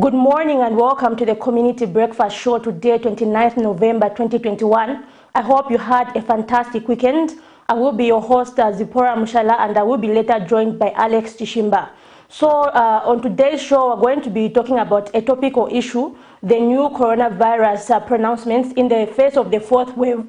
Good morning and welcome to the Community Breakfast Show today, 29th November 2021. I hope you had a fantastic weekend. I will be your host, Zipporah Mushala, and I will be later joined by Alex Chishimba. So on today's show, we're going to be talking about a topic or issue, the new coronavirus pronouncements in the face of the fourth wave,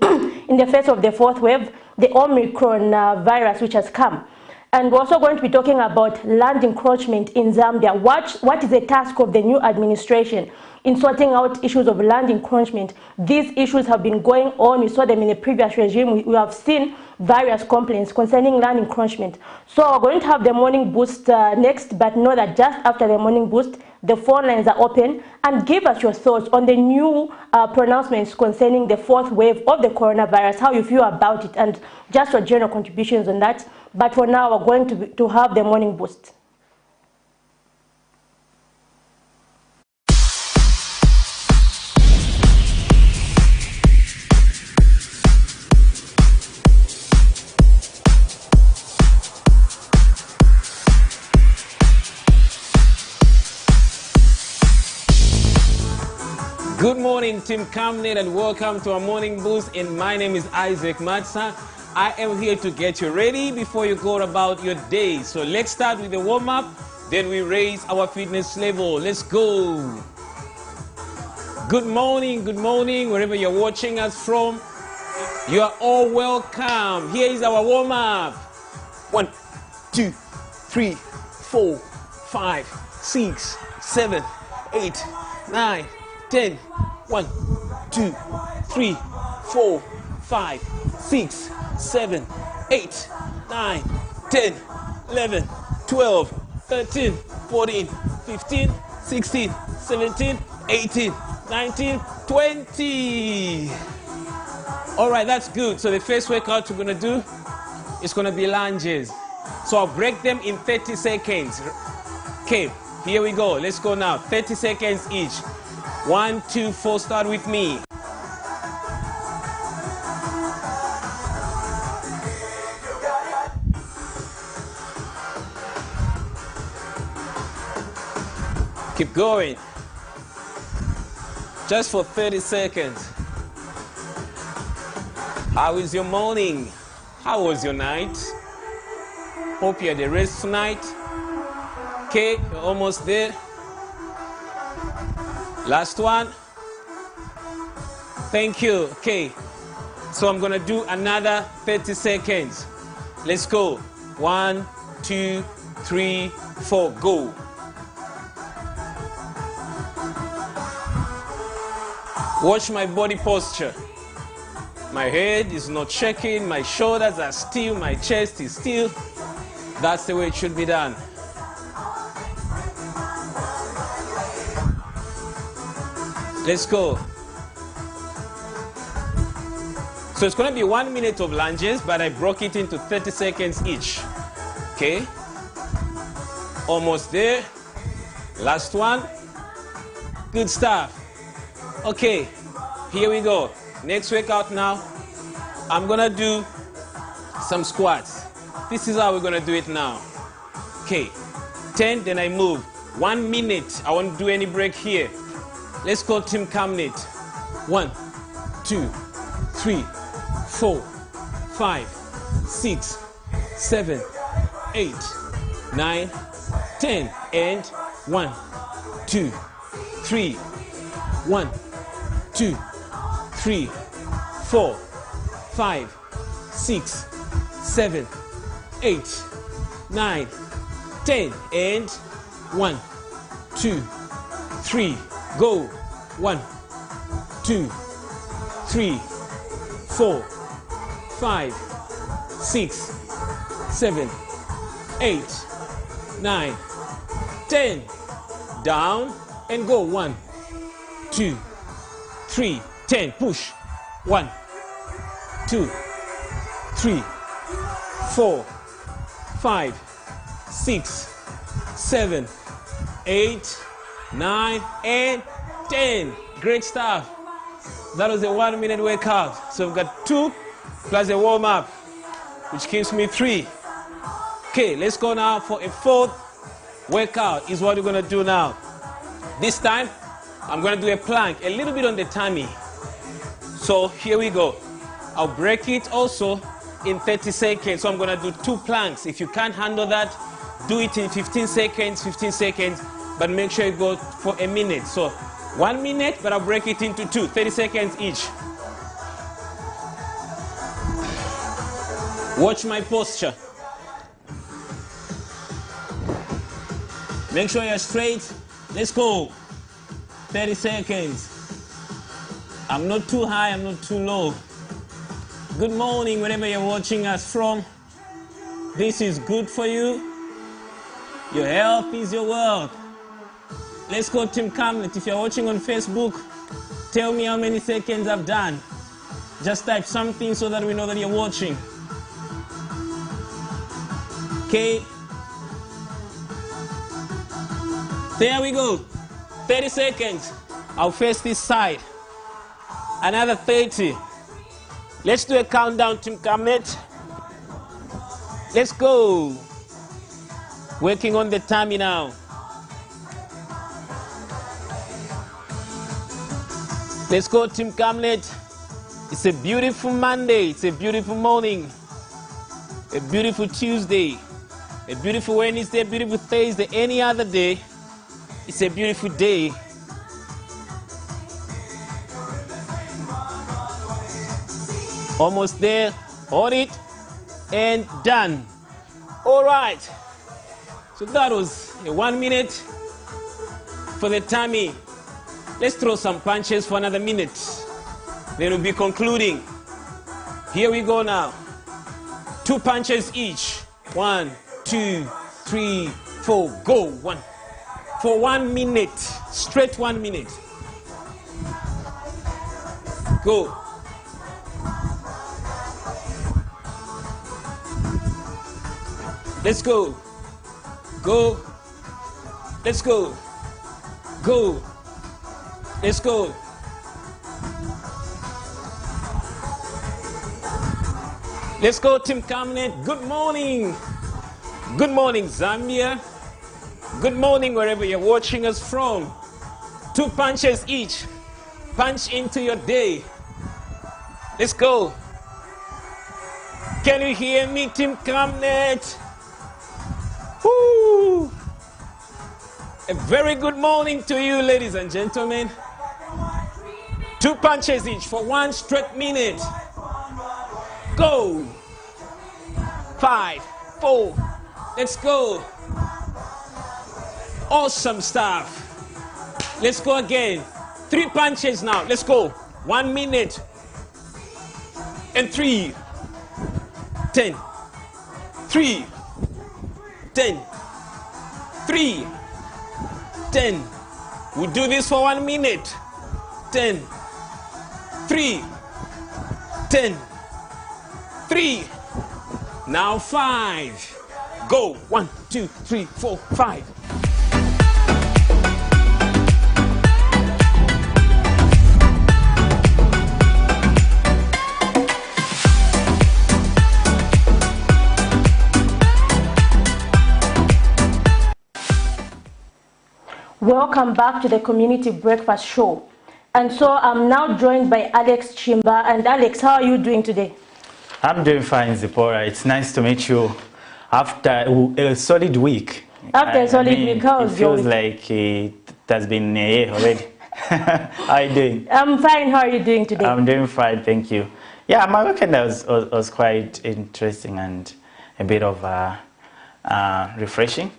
the Omicron virus which has come. And we're also going to be talking about land encroachment in Zambia. What is the task of the new administration in sorting out issues of land encroachment? These issues have been going on. We saw them in the previous regime. We have seen various complaints concerning land encroachment. So we're going to have the morning boost next, but know that just after the morning boost, the phone lines are open, and give us your thoughts on the new pronouncements concerning the fourth wave of the coronavirus, how you feel about it, and just your general contributions on that. But for now, we're going to have the morning boost. Good morning, Team Camnet, and welcome to our morning boost. And my name is Isaac Matsa. I am here to get you ready before you go about your day. So let's start with the warm-up, then we raise our fitness level. Let's go. Good morning, wherever you're watching us from. You are all welcome. Here is our warm-up. 1, 2, 3, 4, 5, 6, 7, 8, 9, 10. 1, 2, 3, 4, 5, 6, 7, 8, 9, 10, 11, 12, 13, 14, 15, 16, 17, 18, 19, 20. All right, that's good. So the first workout we're going to do is going to be lunges. So I'll break them in 30 seconds. Okay, here we go. Let's go now. 30 seconds each. 1, 2, 4, start with me. Keep going. Just for 30 seconds. How is your morning? How was your night? Hope you had a rest tonight. Okay, you're almost there. Last one. Thank you. Okay. So I'm going to do another 30 seconds. Let's go. 1, 2, 3, 4. Go. Watch my body posture. My head is not shaking. My shoulders are still. My chest is still. That's the way it should be done. Let's go. So it's going to be 1 minute of lunges, but I broke it into 30 seconds each. Okay. Almost there. Last one. Good stuff. Okay. Here we go. Next workout now. I'm going to do some squats. This is how we're going to do it now. Okay. 10, then I move. 1 minute. I won't do any break here. Let's go, Team Camnet. 1, 2, 3, 4, 5, 6, 7, 8, 9, 10. And 1, 2, 3, 1, 2, 3, 4, 5, 6, 7, 8, 9, 10. And 1, 2, 3. Go. 1, 2, 3, 4, 5, 6, 7, 8, 9, 10. Down and go. 1, 2, 3, 10. Push. 1, 2, 3, 4, 5, 6, 7, 8, 9, and 10. Great stuff. That was a 1 minute workout. So we've got 2 plus a warm up, which gives me 3. Okay, let's go now for a 4th workout is what we're going to do now. This time, I'm going to do a plank, a little bit on the tummy. So here we go. I'll break it also in 30 seconds. So I'm going to do 2 planks. If you can't handle that, do it in 15 seconds, but make sure you go for a minute. So 1 minute, but I'll break it into 2, 30 seconds each. Watch my posture. Make sure you're straight. Let's go. 30 seconds. I'm not too high, I'm not too low. Good morning, wherever you're watching us from. This is good for you. Your health is your wealth. Let's go, Team Camnet. If you're watching on Facebook, tell me how many seconds I've done. Just type something so that we know that you're watching. Okay. There we go. 30 seconds. I'll face this side. Another 30. Let's do a countdown, Team Camnet. Let's go. Working on the tummy now. Let's go, Team Camnet. It's a beautiful Monday. It's a beautiful morning. A beautiful Tuesday. A beautiful Wednesday, a beautiful Thursday, any other day. It's a beautiful day. Almost there. Hold it. And done. All right. So that was a 1 minute for the tummy. Let's throw some punches for another minute. Then we'll be concluding. Here we go now. 2 punches each. 1, 2, 3, 4. Go. 1. For 1 minute. Straight 1 minute. Go. Let's go. Go. Let's go. Go. Let's go. Let's go, Team Camnet. Good morning. Good morning, Zambia. Good morning, wherever you're watching us from. 2 punches each. Punch into your day. Let's go. Can you hear me, Team Camnet? Woo! A very good morning to you, ladies and gentlemen. 2 punches each for 1 straight minute. Go. 5, 4. Let's go. Awesome stuff. Let's go again. 3 punches now. Let's go. 1 minute. And 3. 10. 3. 10. 3. 10. We do this for 1 minute. 10. 3. 10. 3. Now 5. Go. 1, 2, 3, 4, 5. Welcome back to the Community Breakfast Show. And so I'm now joined by Alex Chimba. And Alex, how are you doing today? I'm doing fine, Zipporah. It's nice to meet you after a solid week. After a solid week, how it feels like it has been a year already. How are you doing? I'm fine. How are you doing today? I'm doing fine, thank you. Yeah, my weekend was quite interesting and a bit of refreshing.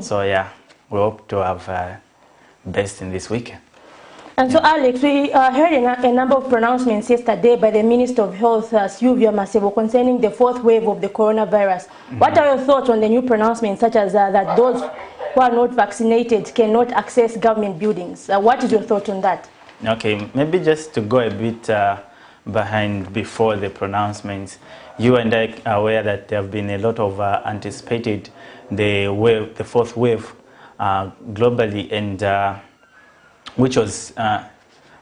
So yeah, we hope to have best in this weekend. And so, Alex, we heard a number of pronouncements yesterday by the Minister of Health, Sylvia Masebo, concerning the 4th wave of the coronavirus. What are your thoughts on the new pronouncements, such as that those who are not vaccinated cannot access government buildings? What is your thoughts on that? Okay, maybe just to go a bit behind before the pronouncements, you and I are aware that there have been a lot of anticipated the 4th wave globally, and which was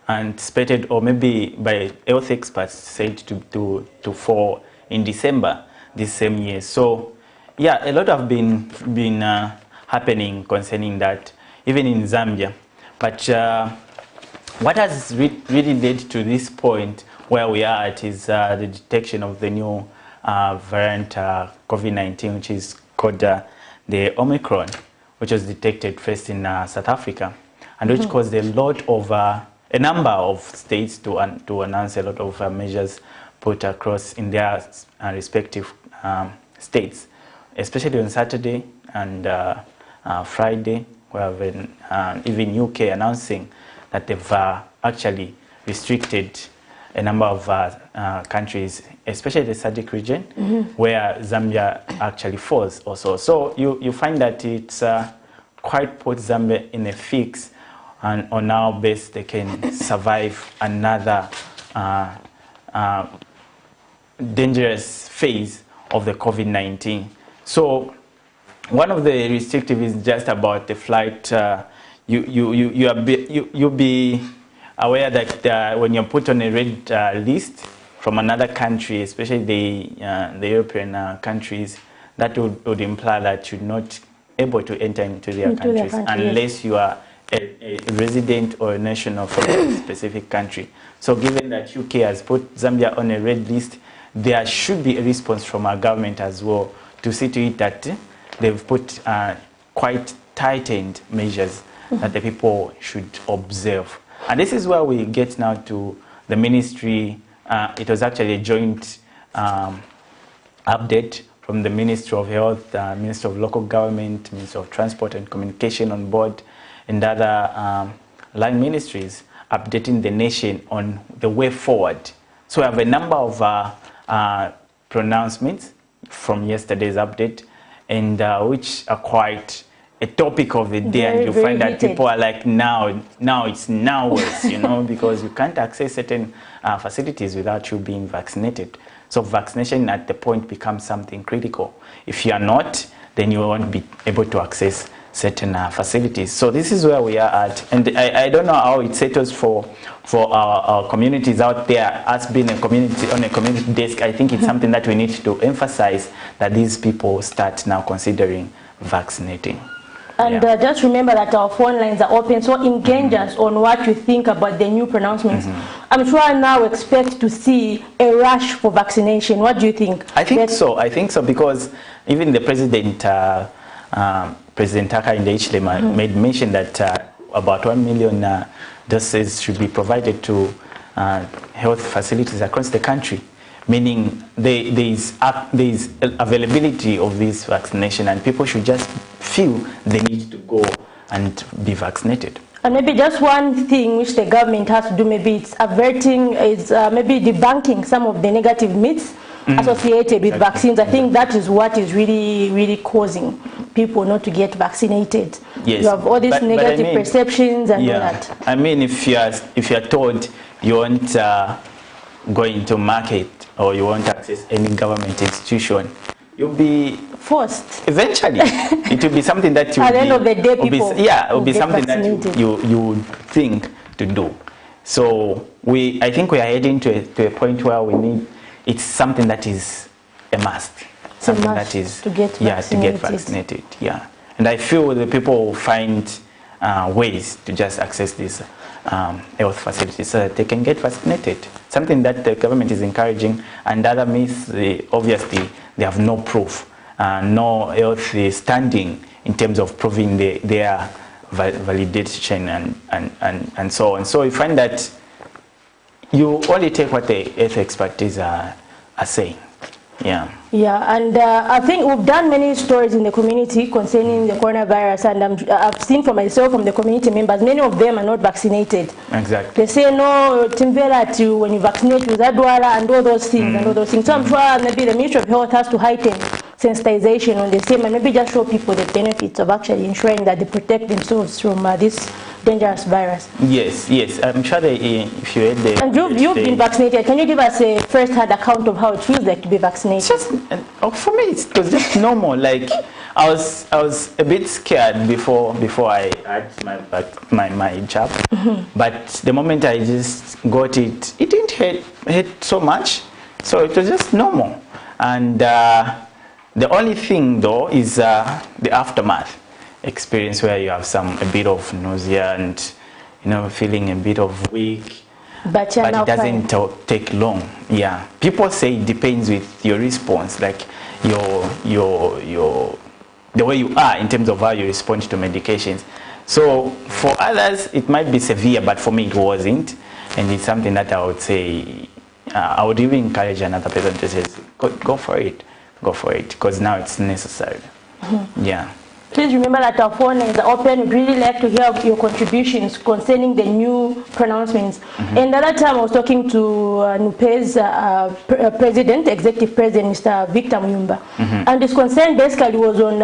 anticipated, or maybe by health experts said to fall in December this same year. So yeah, a lot have been happening concerning that. Even in Zambia, But what has really led to this point where we are at is the detection of the new variant COVID-19, which is called the Omicron, which was detected first in South Africa, and which caused a lot of a number of states to announce a lot of measures put across in their respective states, especially on Saturday and Friday. We have even UK announcing that they've actually restricted a number of countries, especially the SADC region, where Zambia actually falls also. So you find that it's quite put Zambia in a fix, and on our base they can survive another dangerous phase of the COVID-19. So one of the restrictive is just about the flight. You'll be aware that when you're put on a red list from another country, especially the European countries, that would imply that you're not able to enter into their countries unless you are a resident or a national from a specific country. So given that UK has put Zambia on a red list, there should be a response from our government as well to see to it that they've put quite tightened measures that the people should observe. And this is where we get now to the ministry. It was actually a joint update from the Ministry of Health, Ministry of Local Government, Ministry of Transport and Communication on board, and other line ministries updating the nation on the way forward. So we have a number of pronouncements from yesterday's update, and which are quite a topic of the day, and you find that people are like, now it's worse, you know, because you can't access certain facilities without you being vaccinated. So vaccination at the point becomes something critical. If you are not, then you won't be able to access certain facilities. So this is where we are at, and I don't know how it settles for our communities out there. Us being a community on a community desk, I think it's something that we need to emphasize, that these people start now considering vaccinating. And just remember that our phone lines are open, so engage us on what you think about the new pronouncements. I'm sure I now expect to see a rush for vaccination. What do you think? I think so, because even the president, President Hakainde Hichilema, made mention that about 1 million doses should be provided to health facilities across the country, meaning there is availability of this vaccination, and people should just feel the need to go and be vaccinated. And maybe just one thing which the government has to do, maybe it's averting, maybe debunking some of the negative myths associated with vaccines. I think that is what is really causing people not to get vaccinated. Yes. You have all these negative perceptions and all that. I mean, if you are told you won't go into market or you won't access any government institution, you'll be forced. Eventually, it will be something that you. At the end of the day, people. It will be something that you would think to do. So I think we are heading to a point where we need. It's something that is a must. Something that is to get vaccinated. Yeah, and I feel the people will find ways to just access these health facilities so that they can get vaccinated. Something that the government is encouraging, and other myths, obviously, they have no proof, no health standing in terms of proving their validation and so on. So you find that you only take what the health expertise are saying. Yeah. Yeah, and I think we've done many stories in the community concerning the coronavirus, and I've seen for myself from the community members, many of them are not vaccinated. Exactly. They say, no, Timvera, when you vaccinate with Adwala and all those things and all those things. So I'm sure maybe the Ministry of Health has to heighten sensitization on the same, and maybe just show people the benefits of actually ensuring that they protect themselves from this dangerous virus. Yes, I'm sure if you had the... And you've been vaccinated. Can you give us a first-hand account of how it feels like to be vaccinated? For me, it was just normal. Like, I was a bit scared before I had my jab. But the moment I just got it, it didn't hurt so much. So it was just normal. And the only thing, though, is the aftermath experience, where you have a bit of nausea and feeling a bit of weak. But it doesn't take long. Yeah, people say it depends with your response, like the way you are in terms of how you respond to medications. So for others it might be severe, but for me it wasn't, and it's something that I would say I would even encourage another person to say go for it, because now it's necessary. Yeah. Please remember that our phone is open. We'd really like to hear your contributions concerning the new pronouncements. And the other time I was talking to NUPE's president, executive president, Mr. Victor Muyumba. And his concern basically was on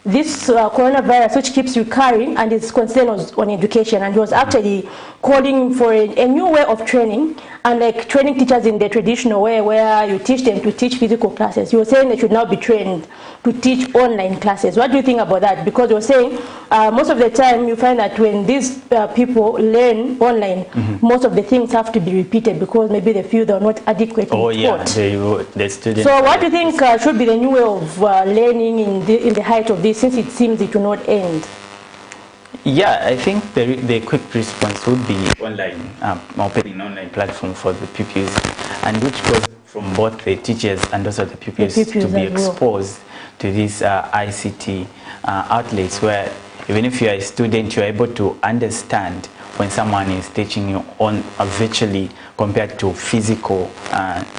this coronavirus, which keeps recurring, and his concern was on education. And he was actually calling for a new way of training, and like training teachers in the traditional way where you teach them to teach physical classes. He was saying they should now be trained to teach online classes. What do you think about that? Because you're saying most of the time you find that when these people learn online, most of the things have to be repeated because maybe they feel they're not adequately taught. The students. So what do you think should be the new way of learning in the height of this, since it seems it will not end? Yeah, I think the quick response would be online, opening an online platform for the pupils, and which goes from both the teachers and also the pupils to be exposed to these ICT outlets, where even if you are a student, you are able to understand when someone is teaching you on virtually compared to physical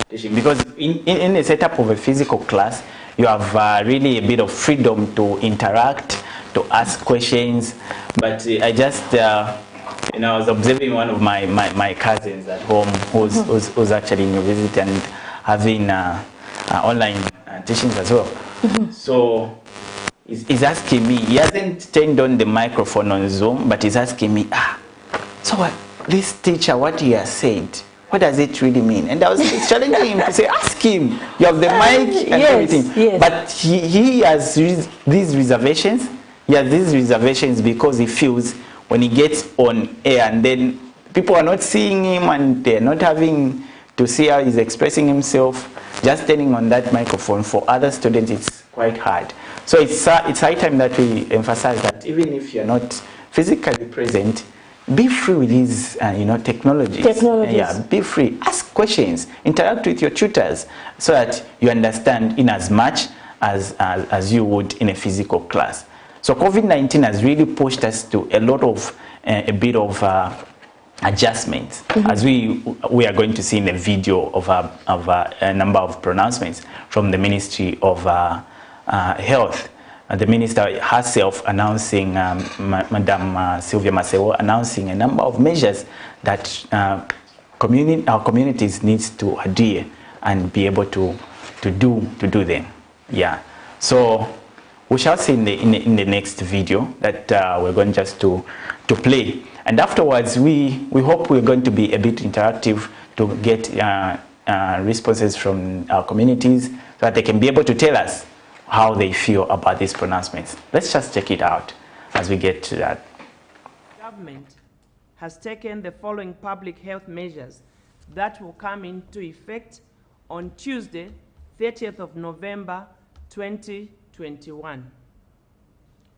teaching. Because in the setup of a physical class, you have really a bit of freedom to interact, to ask questions. But I just, I was observing one of my cousins at home who's actually in university and having online teachings as well. So he's asking me, he hasn't turned on the microphone on Zoom, but he's asking me, so what, this teacher, what he has said, what does it really mean? And I was challenging him to say, ask him, you have the mic and everything. Yes. But he has these reservations. He has these reservations because he feels when he gets on air and then people are not seeing him and they're not having to see how he's expressing himself, just turning on that microphone, for other students it's quite hard. So it's high time that we emphasize that even if you're not physically present, be free with these technologies. Yeah, be free. Ask questions. Interact with your tutors so that you understand in as much as you would in a physical class. So COVID-19 has really pushed us to a lot of a bit of adjustments, as we are going to see in the video of a number of pronouncements from the Ministry of Health. The minister herself announcing, Madam Sylvia Masewo, announcing a number of measures that our communities needs to adhere and be able to do them. Yeah. So we shall see in the next video that we're going just to play, and afterwards we hope we're going to be a bit interactive to get responses from our communities so that they can be able to tell us how they feel about these pronouncements. Let's just check it out as we get to that. Government has taken the following public health measures that will come into effect on Tuesday, 30th of November 2021.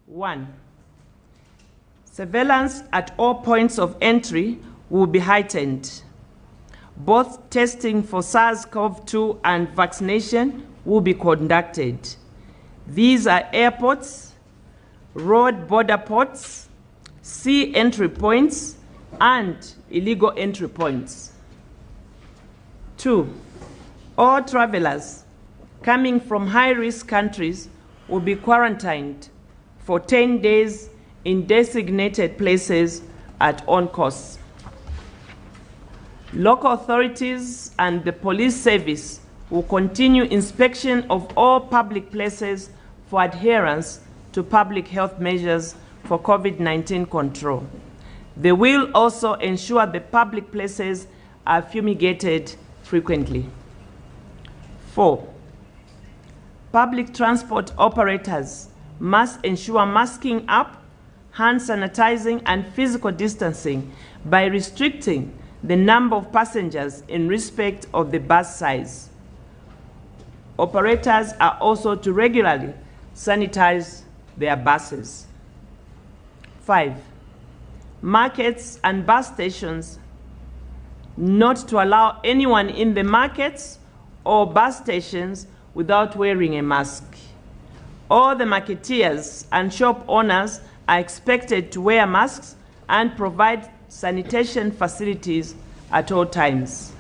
1. Surveillance at all points of entry will be heightened. Both testing for SARS-CoV-2 and vaccination will be conducted. These are airports, road border ports, sea entry points, and illegal entry points. 2. All travelers coming from high-risk countries will be quarantined for 10 days in designated places at own cost. Local authorities and the police service will continue inspection of all public places for adherence to public health measures for COVID-19 control. They will also ensure the public places are fumigated frequently. 4. Public transport operators must ensure masking up, hand sanitizing, and physical distancing by restricting the number of passengers in respect of the bus size. Operators are also to regularly sanitize their buses. 5. markets, and bus stations not to allow anyone in the markets or bus stations without wearing a mask. All the marketeers and shop owners are expected to wear masks and provide sanitation facilities at all times.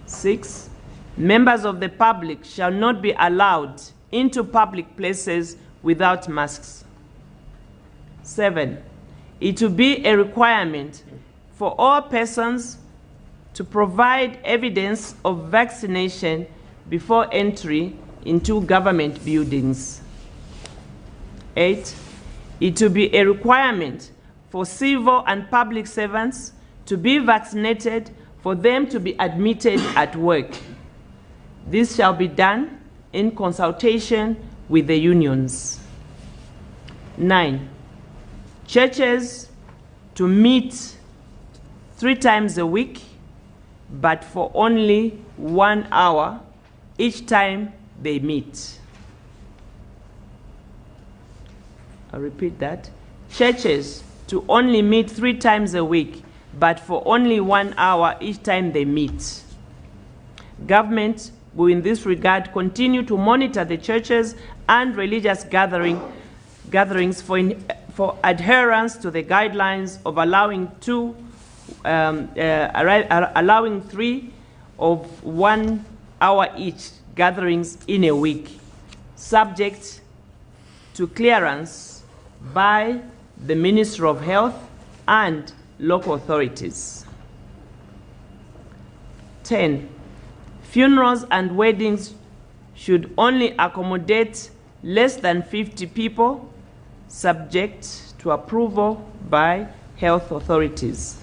6, members of the public shall not be allowed into public places without masks. 7, it will be a requirement for all persons to provide evidence of vaccination before entry into government buildings. 8, it will be a requirement for civil and public servants to be vaccinated for them to be admitted at work. This shall be done in consultation with the unions. 9, churches to meet 3 times a week, but for only 1 hour each time they meet. I'll repeat that. Churches to only meet 3 times a week, but for only 1 hour each time they meet. Government will in this regard continue to monitor the churches and religious gatherings for adherence to the guidelines of allowing 3 of 1 hour each gatherings in a week, subject to clearance by the Ministry of Health and local authorities. 10, funerals and weddings should only accommodate less than 50 people, subject to approval by health authorities.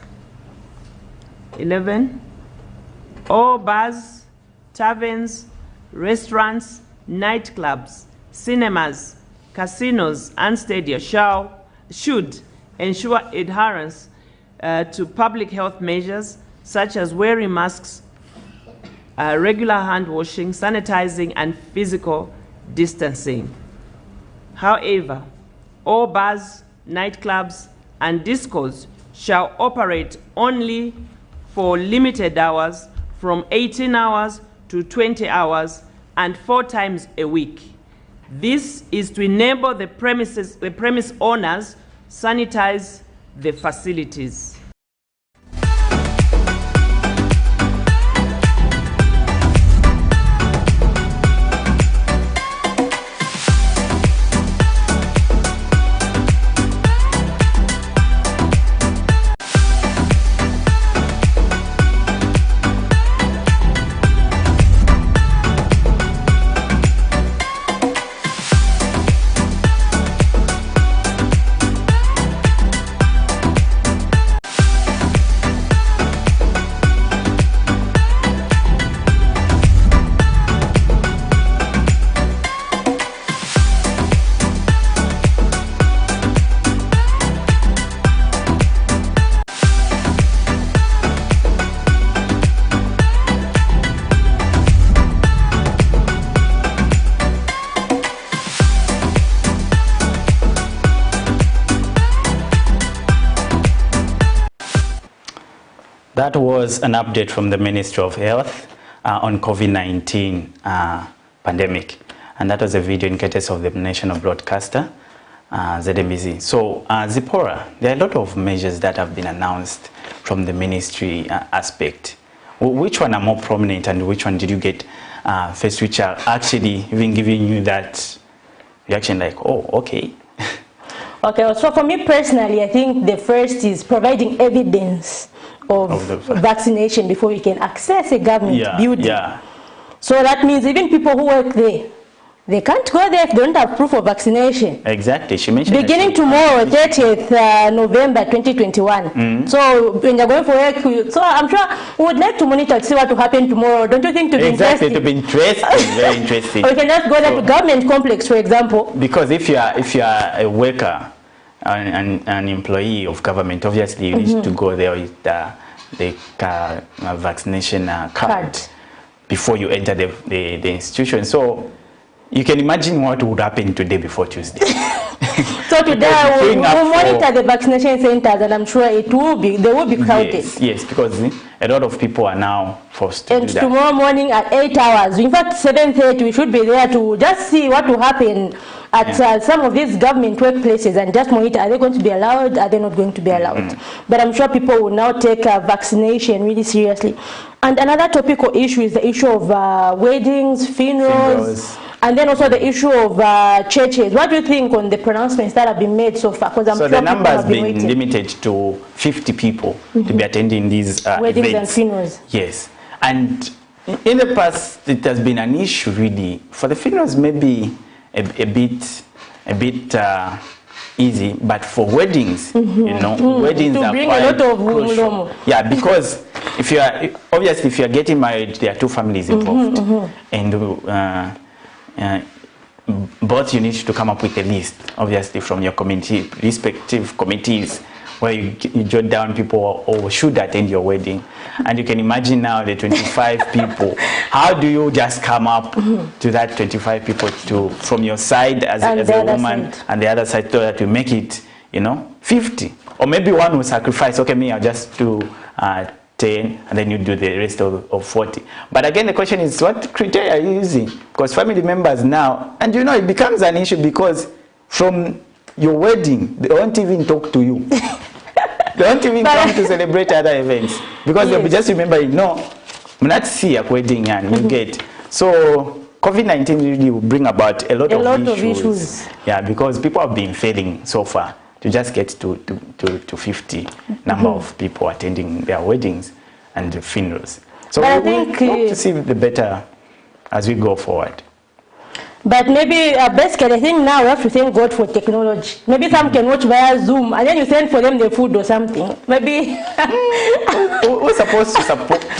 11, all bars, taverns, restaurants, nightclubs, cinemas, casinos, and stadia should ensure adherence to public health measures such as wearing masks, regular hand washing, sanitizing, and physical distancing. However, all bars, nightclubs, and discos shall operate only for limited hours from 18 hours to 20 hours and 4 times a week. This is to enable the premise owners sanitize the facilities. That was an update from the Ministry of Health on COVID-19 pandemic. And that was a video in courtesy of the national broadcaster, ZMBZ. So, Zipporah, there are a lot of measures that have been announced from the ministry aspect. Which one are more prominent and which one did you get first, which are actually even giving you that reaction like, oh, okay. Okay, so for me personally, I think the first is providing evidence of vaccination before we can access a government building. Yeah. So that means even people who work there, they can't go there if they don't have proof of vaccination. Exactly. She mentioned beginning tomorrow, 30th November 2021. So when you're going for work, so I'm sure we would like to monitor to see what will happen tomorrow. Don't you think to be interesting? Exactly, to be interesting, very interesting. Or you can just go there to government complex, for example. Because if you are a worker, an employee of government, obviously you need to go there with the vaccination card before you enter the institution. So you can imagine what would happen today before Tuesday. So today we'll monitor the vaccination centers, and I'm sure they will be crowded. Yes, because a lot of people are now forced to do that. And tomorrow morning at 8 hours, in fact 7:30, we should be there to just see what will happen at some of these government workplaces and just monitor, are they going to be allowed, are they not going to be allowed? But I'm sure people will now take vaccination really seriously. And another topical issue is the issue of weddings, funerals, and then also the issue of churches. What do you think on the pronouncements that have been made so far? Because I'm so sure the number has been waiting. limited to 50 people to be attending these weddings events. and funerals. Yes, and in the past it has been an issue really. For the funerals, maybe a bit easy, but for weddings, you know, weddings to are bring quite a lot of crucial. Yeah, because if you are obviously if you are getting married, there are two families involved, and both you need to come up with a list, obviously from your committee, respective committees, where you jot down people who should attend your wedding. And you can imagine now the 25 people. How do you just come up to that 25 people from your side as a woman and the other side, so that you make it, you know, 50? Or maybe one will sacrifice, okay, me, I'll just do 10, and then you do the rest of 40. But again, the question is, what criteria are you using? Because family members now, and you know, it becomes an issue because from your wedding, they won't even talk to you. They won't even come to celebrate other events because they'll be just remembering, no, I'm not see a wedding and you get. So COVID-19 really will bring about a lot of issues. Yeah, because people have been failing so far to just get to 50 number of people attending their weddings and the funerals. So but we hope to see the better as we go forward. But maybe basically, I think now we have to thank God for technology. Maybe some can watch via Zoom, and then you send for them the food or something. Maybe. Who's supposed to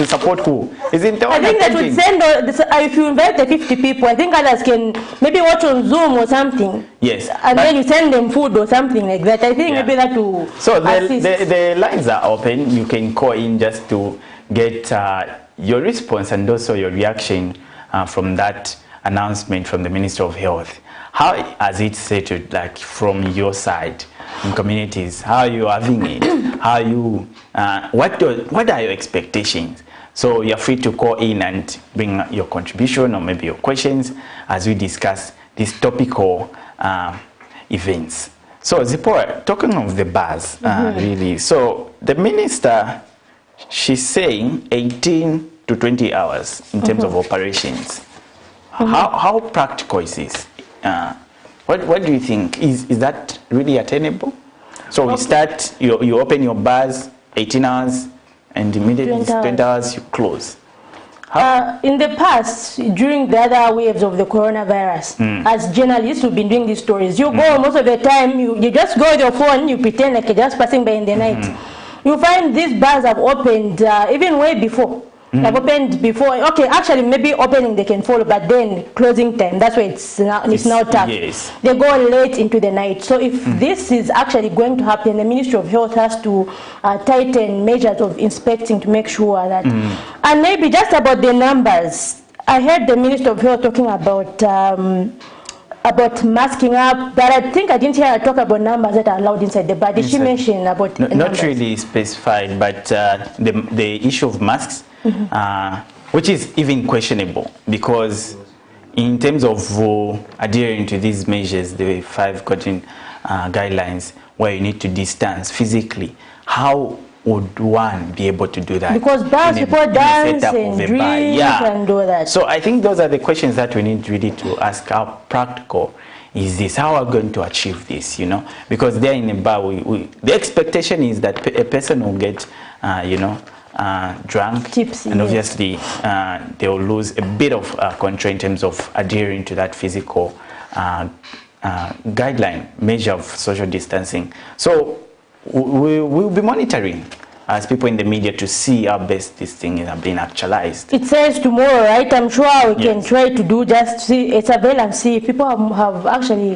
support who? Is it I think that would send, if you invite the 50 people, I think others can maybe watch on Zoom or something. Yes. And then you send them food or something like that. I think maybe that will So the lines are open. You can call in just to get your response and also your reaction from that announcement from the Minister of Health. How has it settled, like from your side in communities? How are you having it? How are you? What are your expectations? So you're free to call in and bring your contribution or maybe your questions as we discuss these topical events. So Zipporah, talking of the bars, really. So the minister, she's saying 18 to 20 hours in terms of operations. How practical is this? What do you think? Is that really attainable? So we start, you open your bars, 18 hours, and immediately 20 hours you close. In the past, during the other waves of the coronavirus, as journalists, we've been doing these stories. You go most of the time, you just go with your phone, you pretend like you're just passing by in the night. You find these bars have opened even way before. They've opened before. Okay, actually, maybe opening they can follow, but then closing time, that's why it's now tough. Yes. They go late into the night. So if this is actually going to happen, the Ministry of Health has to tighten measures of inspecting to make sure that. And maybe just about the numbers, I heard the Minister of Health talking about masking up, but I think I didn't hear her talk about numbers that are allowed inside the bar. Did she mention about not really specified, but the issue of masks, which is even questionable, because in terms of adhering to these measures, the 5 guidelines where you need to distance physically, how would one be able to do that? Because bars, people dance and drink and do that. So I think those are the questions that we need really to ask. How practical is this? How are we going to achieve this, you know? Because there in a bar, the expectation is that a person will get, drunk, tipsy, and obviously they will lose a bit of control in terms of adhering to that physical guideline measure of social distancing. So we will be monitoring as people in the media to see how best this thing is being actualized. It says tomorrow, right? I'm sure we can try to do just see a survey and see if people have actually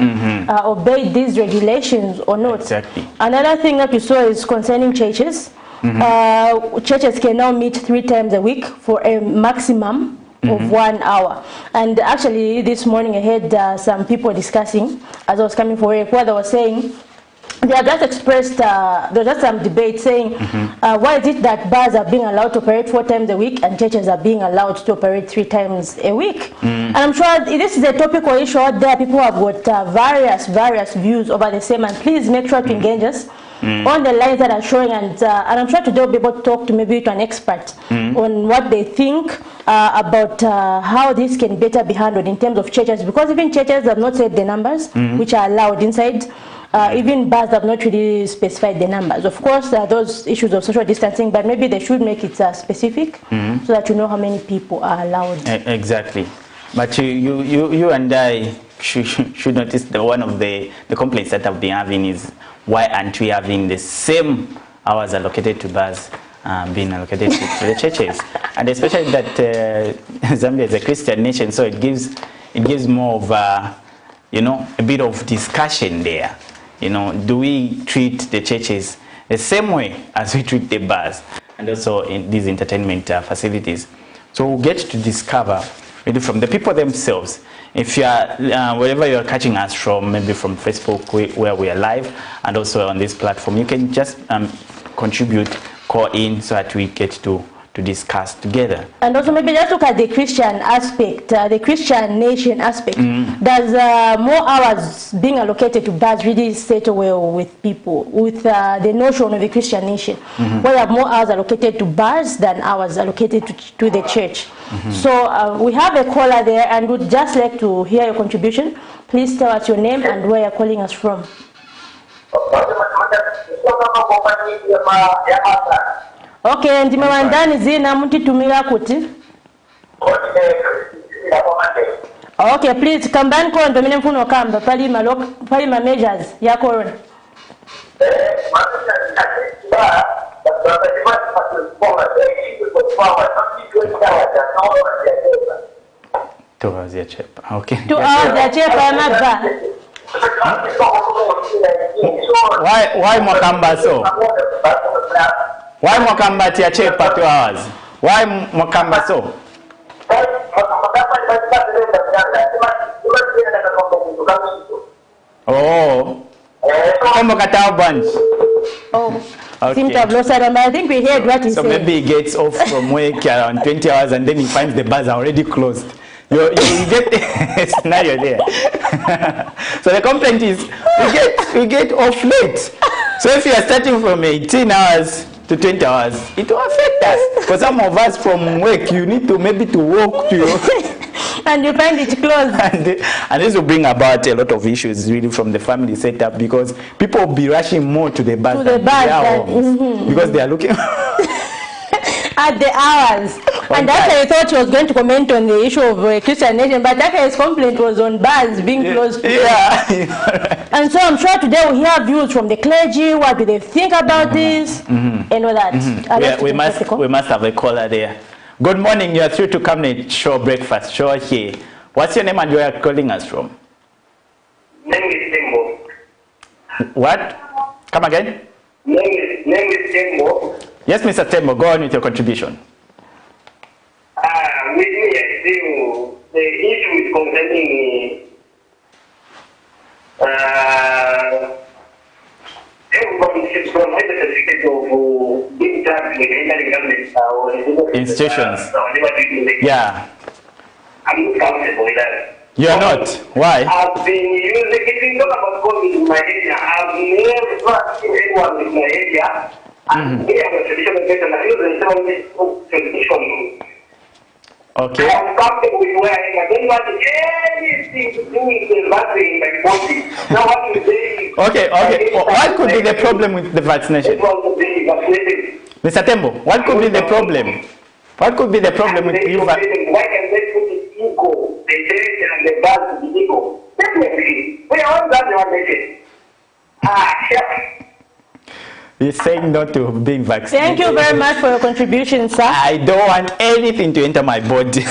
obeyed these regulations or not. Exactly. Another thing that we saw is concerning churches. Churches can now meet 3 times a week for a maximum of 1 hour. And actually, this morning I heard some people discussing, as I was coming for work, where they were saying, they have just expressed, there's just some debate saying, why is it that bars are being allowed to operate 4 times a week and churches are being allowed to operate 3 times a week? And I'm sure this is a topical issue out there. People have got various views over the same, and please make sure to engage us on the lines that are showing, and I'm sure today we'll be able to talk to maybe to an expert on what they think about how this can better be handled in terms of churches, because even churches have not said the numbers which are allowed inside. Even bars have not really specified the numbers. Of course, there are those issues of social distancing, but maybe they should make it specific so that you know how many people are allowed. Exactly. But you and I should notice that one of the complaints that I've been having is, why aren't we having the same hours allocated to bars being allocated to the churches? And especially that Zambia is a Christian nation, so it gives more of a bit of discussion there. Do we treat the churches the same way as we treat the bars and also in these entertainment facilities? So we'll get to discover really from the people themselves. If you are, wherever you are catching us from, maybe from Facebook where we are live, and also on this platform, you can just contribute, call in so that we get to discuss together. And also maybe just look at the Christian aspect, the Christian nation aspect. Does more hours being allocated to bars really settle well with people, with the notion of a Christian nation, where you have more hours allocated to bars than hours allocated to the church? So we have a caller there, and would just like to hear your contribution. Please tell us your name and where you're calling us from. Okay, ndime wandani zina mutitumira kuti. Okay, please kambani kondo mine mfuno kamba pali ma measures ya corona. Okay. 2 hours ya chepa ya maba. Why mwakamba so? Why mwakamba tia chepa 2 hours? Why mwakamba so? Oh. Come kata bunch. Oh. Okay. Seem to have lost it, but I think we heard what he said. So maybe he gets off from work around 20 hours and then he finds the bars are already closed. You get a scenario there. So the complaint is we get off late. So if you are starting from 18 hours to 20 hours, it will affect us. For some of us from work, you need to maybe to walk to your and you find it closed. And this will bring about a lot of issues really from the family setup, because people will be rushing more to the bars than their homes, because they are looking at the hours. And actually I thought he was going to comment on the issue of Christian nation, but actually his complaint was on bars being closed. Yeah. And so I'm sure today we'll hear views from the clergy. What do they think about this? And all that. We must have a caller there. Good morning, you are through to Camnet Show Breakfast Show here. What's your name and where are you calling us from? Name is Tembo. What? Come again? Name is Tembo. Yes, Mr. Tembo, go on with your contribution. With me, I feel the issue is concerning everybody should provide the certificate of being taxed with entering government institutions. Yeah. I'm not comfortable with that. You are not? Why? I've been using, if you talk about COVID in my area, I've never seen anyone in my area. And we have a traditional person, I use the tradition. Okay. I'm comfortable with where I am. I don't want anything to do with the vaccine in my body. Now what you say? Okay. What could be the problem with the vaccination? Mr. Tembo, what could be the problem? What could be the problem with you? Why can they put the ego, the church and the bad to the ego? Definitely. We are all that one message. Sure. He's saying not to being vaccinated. Thank you very much for your contribution, sir. I don't want anything to enter my body.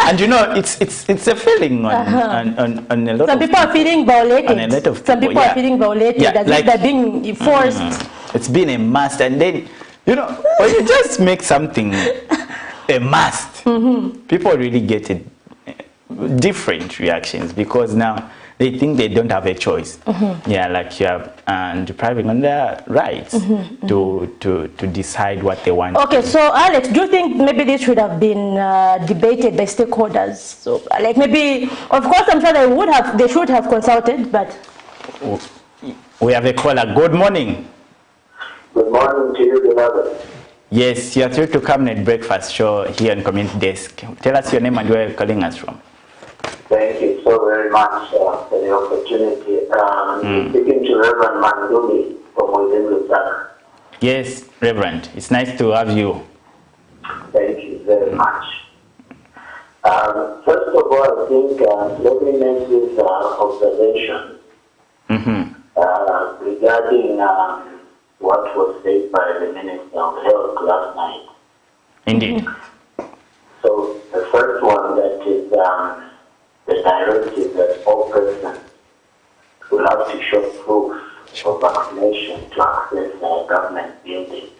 And you know, it's a feeling on a lot of some people are feeling violated. On a lot of people, some people are feeling violated, as if they're being forced. It's been a must, and then, you know, when you just make something a must, people really get it, different reactions, because now they think they don't have a choice. Yeah, like you are depriving on their rights to decide what they want. Okay, so Alex, do you think maybe this should have been debated by stakeholders? So, like maybe, of course, I'm sure they should have consulted, but we have a caller. Good morning. Good morning to you, beloved. Yes, you are through to Camnet Breakfast Show here on Community Desk. Tell us your name and where you're calling us from. Thank you so very much for the opportunity. Speaking to Reverend Manduli from within Lusaka. Yes, Reverend. It's nice to have you. Thank you very much. First of all, I think let me make this observation regarding what was said by the Minister of Health last night. Indeed. So the first one, that is the directive that all persons will have to show proof of vaccination to access government buildings.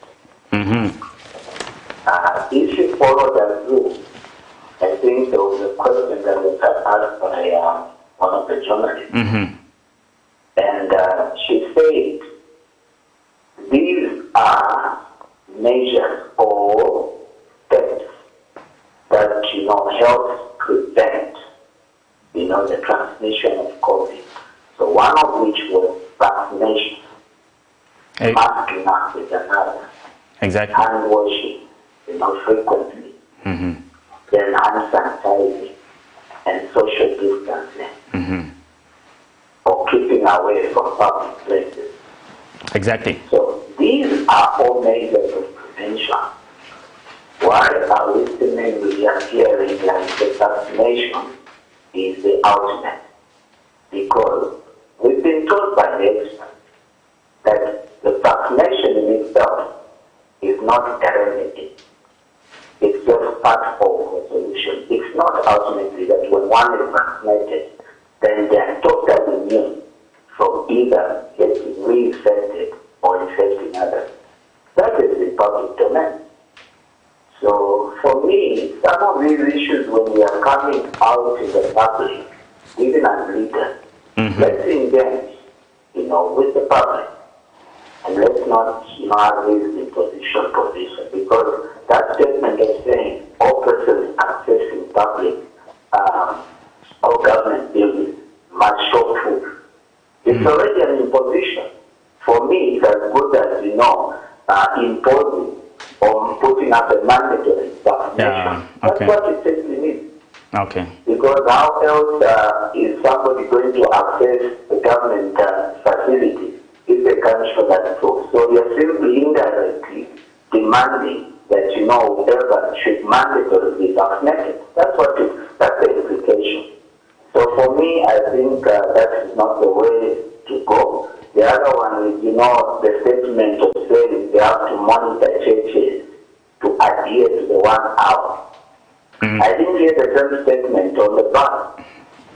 If you follow that rule, I think there was a question that was asked by one of the journalists, and she said, these are measures or steps that, help prevent, the transmission of COVID. So one of which was vaccination, masking up with another, Exactly. hand washing, frequently, then hand sanitizing and social distancing, or keeping away from public places. Exactly. So these are all measures of prevention. Why are we seemingly appearing like the vaccination is the ultimate? Because we've been told by the experts that the vaccination in itself is not a remedy. It's just part of the solution. It's not ultimately that when one is vaccinated, then they are totally immune from either getting reinfected or infecting others. That is the public domain. So for me, some of these issues, when we are coming out in the public, even as leaders, let's engage, with the public, and let's not, have this position, because that statement of saying all persons accessing public or government buildings must show proof. It's already an imposition. For me, it's as good as, imposing or putting up a mandatory vaccination. That's what it simply means. Okay. Because how else is somebody going to access the government facilities if they can't show that proof? So we are simply indirectly demanding that, whoever should mandatorily be vaccinated. That's the implication. So for me, I think that is not the way to go. The other one is, the statement of saying they have to monitor churches to adhere to the 1 hour. I didn't hear the same statement on the bus.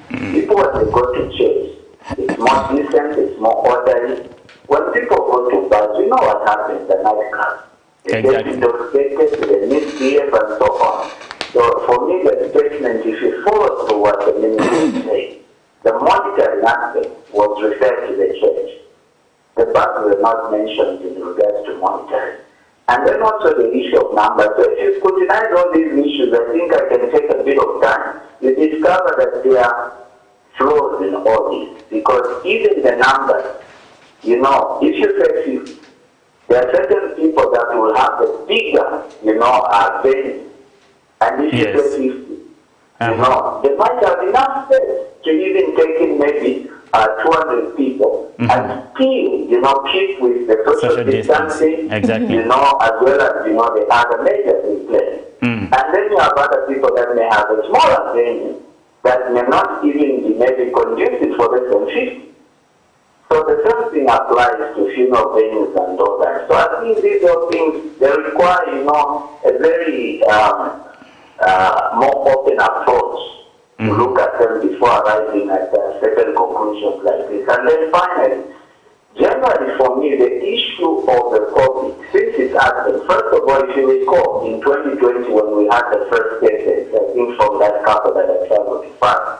People, when they go to church, it's more decent, it's more orderly. When people go to bus, you know what happens in the nightclub. They get intoxicated, they misbehave, and so on. So for me, the statement, if you follow through what the minister is saying, the monitoring aspect was referred to the church. The bus were not mentioned in regards to monitoring. And then also the issue of numbers. So if you scrutinize all these issues, I think I can take a bit of time. You discover that there are flaws in all this. Because even the numbers, if you say 50, there are certain people that will have a bigger, venue. And if you say 50, they might have enough space to even take in maybe 200 people and still, keep with the social distancing, exactly. as well as, the other measures in place. And then you have other people that may have a smaller venue that may not even be maybe conducive for less than 50. So the same thing applies to funeral venues and all that. So I think these are things, they require, a very more open approach to look at them before arriving at certain conclusions like this. And then finally, generally for me, the issue of the COVID, since it's happened, first of all, if you recall, in 2020 when we had the first cases, I think from that couple that I traveled to France.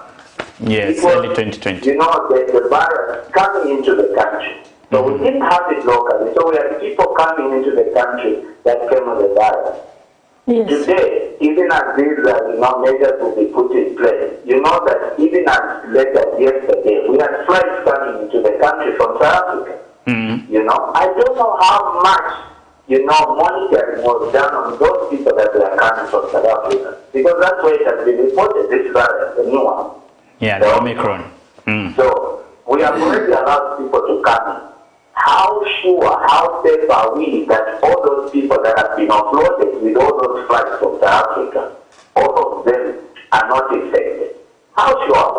Yes, early 2020. You know, the virus coming into the country. So we didn't have it locally. So we had people coming into the country that came with the virus. Yes. Today, even as these measures will be put in place, you know that even as late as yesterday, we had flights coming into the country from South Africa. You know, I don't know how much, monitoring was done on those people that were coming from South Africa. Because that's where it has been reported, this virus, the new one. Yeah, the Omicron. So, we have already allowed people to come in. How sure, how safe are we that all those people that have been offloaded with all those flights from South Africa, all of them are not infected? How sure are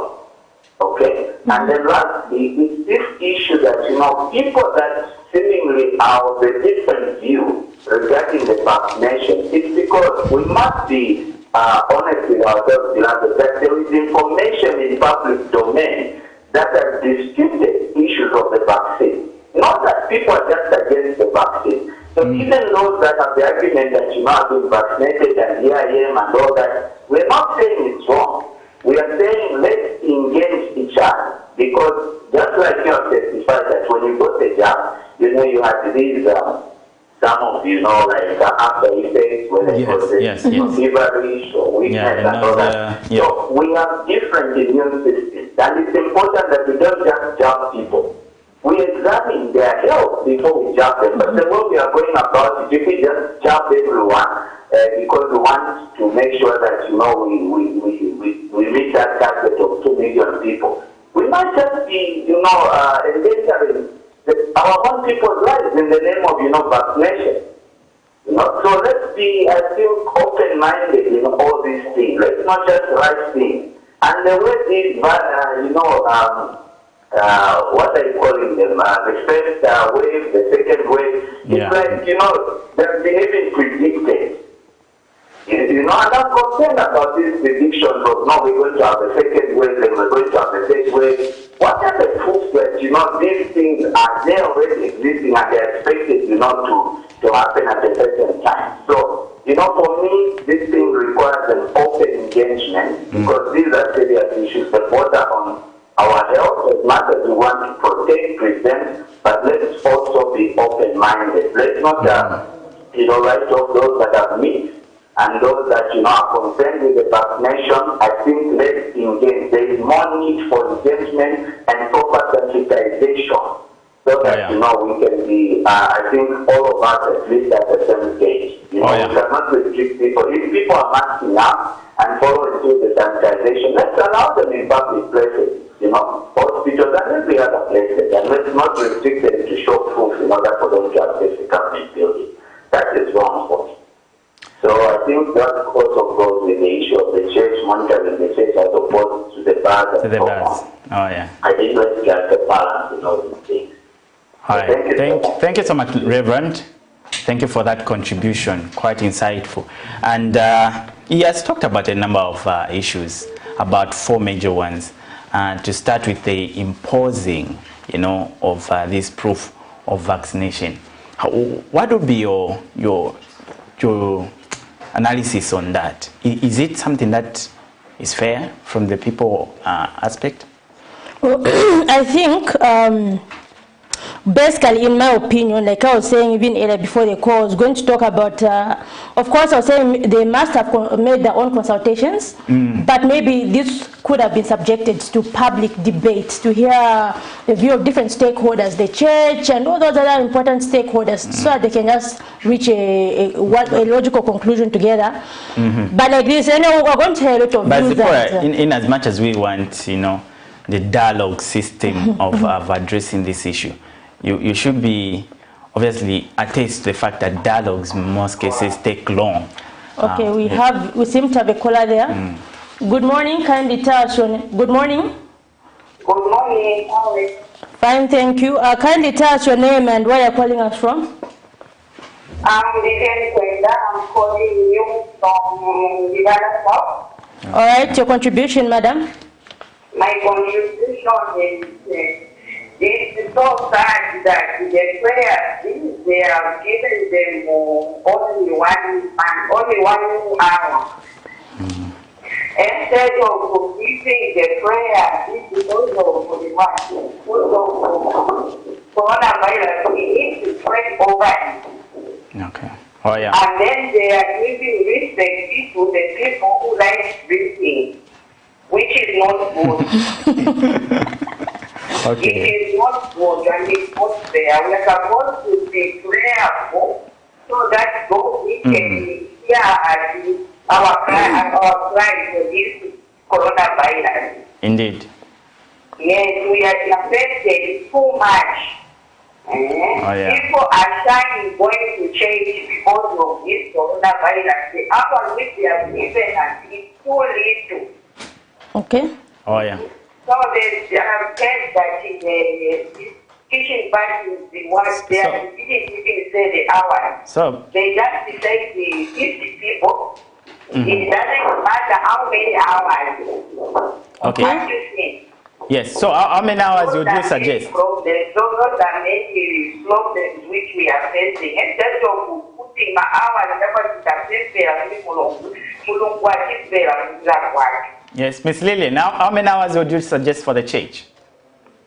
we? Okay? And then lastly, it's this issue that, people that seemingly are of a different view regarding the vaccination, it's because we must be honest with ourselves, beloved, that there is information in public domain that has disputed issues of the vaccine. Not that people are just against the vaccine. So even those that have the argument that I've been vaccinated and here I am and all that, we're not saying it's wrong. We are saying let's engage each other. Because just like you have testified that when you got the jab, you had these, some of like after effects, whether it was feverish or weakness and all that. So we have different immune systems. And it's important that we don't just jab people. We examine their health before we jab them. But the way we are going about it, if we just jab everyone, because we want to make sure that, we meet that target of 2 million people, we might just be, endangering our own people's lives in the name of, vaccination. So let's be, I think, open-minded in all these things. Let's not just write things. And the way these, what are you calling them? The first wave, the second wave. It's like, they've been even predicted. And I'm concerned about these predictions of, no, we're going to have a second wave, then we're going to have a third wave. What are the proofs that, these things are there already existing and they're expected, to happen at a certain time? So, for me, this thing requires an open engagement because these are serious issues that border on our health as much as we want to protect, prevent, but let's also be open-minded. Let's not, write off those that have missed and those that, are concerned with the vaccination. I think let's engage. There is more need for engagement and proper sensitization so that, we can be, I think all of us at least at the same stage. We cannot restrict people. If people are masking up and following through the sanitization, let's allow them in public places. Hospitals and every other places, and let's not restrict them to show proof in order for them to access the government building. That is wrong for me. So I think that also goes with the issue of the church monitoring the church as opposed to the bars and so on. I think let's get the balance in all these things. All right. Thank you so much, Reverend. Thank you for that contribution, quite insightful. And he has talked about a number of issues, about 4 major ones. To start with the imposing, of this proof of vaccination. What would be your analysis on that? Is it something that is fair from the people aspect? Well, I think basically, in my opinion, like I was saying even earlier before the call, I was going to talk about, of course, I was saying they must have made their own consultations, but maybe this could have been subjected to public debate to hear the view of different stakeholders, the church and all those other important stakeholders, so that they can just reach a logical conclusion together. But like this, we're going to hear a lot of views. But in as much as we want, the dialogue system of addressing this issue, you should be obviously attest to the fact that dialogues in most cases take long. Okay, we seem to have a caller there. Good morning, kindly tell us your name. Good morning. Good morning. How are you? Fine, thank you. Kindly tell us your name and where you're calling us from. I'm Vivian Kwenda. I'm calling you from Uganda South. All right, your contribution, madam. My contribution is it's so sad that the prayer, they have given them only 1 hour. Instead of giving the prayer, because of coronavirus, we need to pray over it. Okay. Oh, yeah. And then they are giving respect to the people who like drinking, which is not good. Okay. It is not good and it's not fair. We are supposed to be prayerful so that God we can hear our cry for this coronavirus. Indeed. Yes, we are affected too much. Oh, yeah. People are trying going to change because of this coronavirus. The hour which they have given us is too little. Okay. Oh, yeah. So they have said that the kitchen party, the ones there, didn't even say the hour. So They just say the 50 people. It doesn't matter how many hours. Okay. What do you think? yes. So how many hours would you suggest? Those are many problems which we are facing. Instead of putting hours, Yes, Miss Lillian. Now, how many hours would you suggest for the church?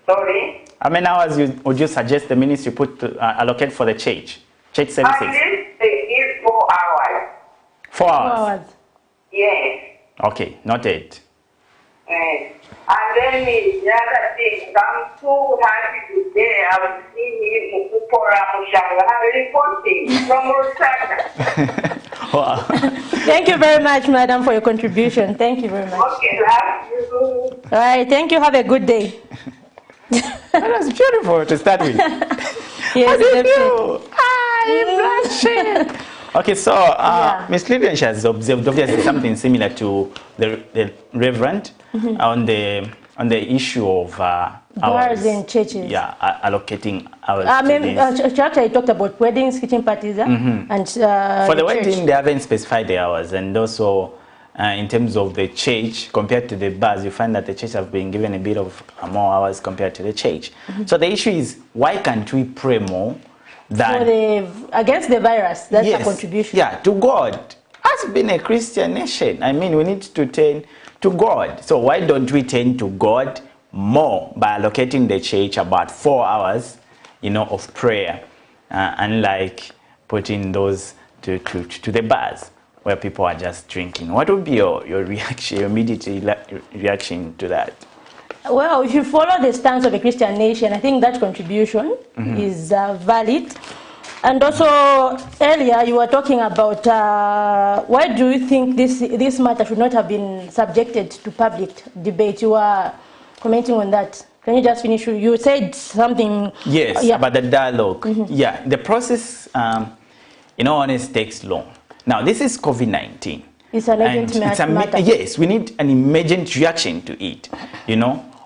Sorry? How many hours would you suggest the ministry put to, allocate for the church services? At least they give 4 hours. 4 hours. Yes. Okay, noted. Yes. And then the other thing, I'm so happy today. I've seen him reporting from Lusaka. Wow. Thank you very much, madam, for your contribution. Thank you very much. Okay, love you. All right, thank you. Have a good day. That was beautiful to start with. Yes, definitely. I'm blushing. Okay, so Miss Lillian has observed obviously something similar to the Reverend on the issue of Bars and churches. Yeah, allocating hours. Actually, I talked about weddings, kitchen parties, and for the church. wedding, they haven't specified the hours, and also in terms of the church compared to the bars, you find that the church have been given a bit of more hours compared to the church. So the issue is, why can't we pray more than against the virus? That's a contribution. Yeah, to God. Us being a Christian nation, I mean, we need to turn to God. So why don't we turn to God more by allocating the church about 4 hours, of prayer, unlike putting those to the bars where people are just drinking? What would be your reaction, your immediate reaction to that? Well, if you follow the stance of a Christian nation, I think that contribution is valid. And also, earlier you were talking about why do you think this matter should not have been subjected to public debate? You were commenting on that. Can you just finish? You said something. Yes, about the dialogue. Yeah, the process, honestly, takes long. Now, this is COVID-19. It's an urgent matter. Yes, we need an emergent reaction to it,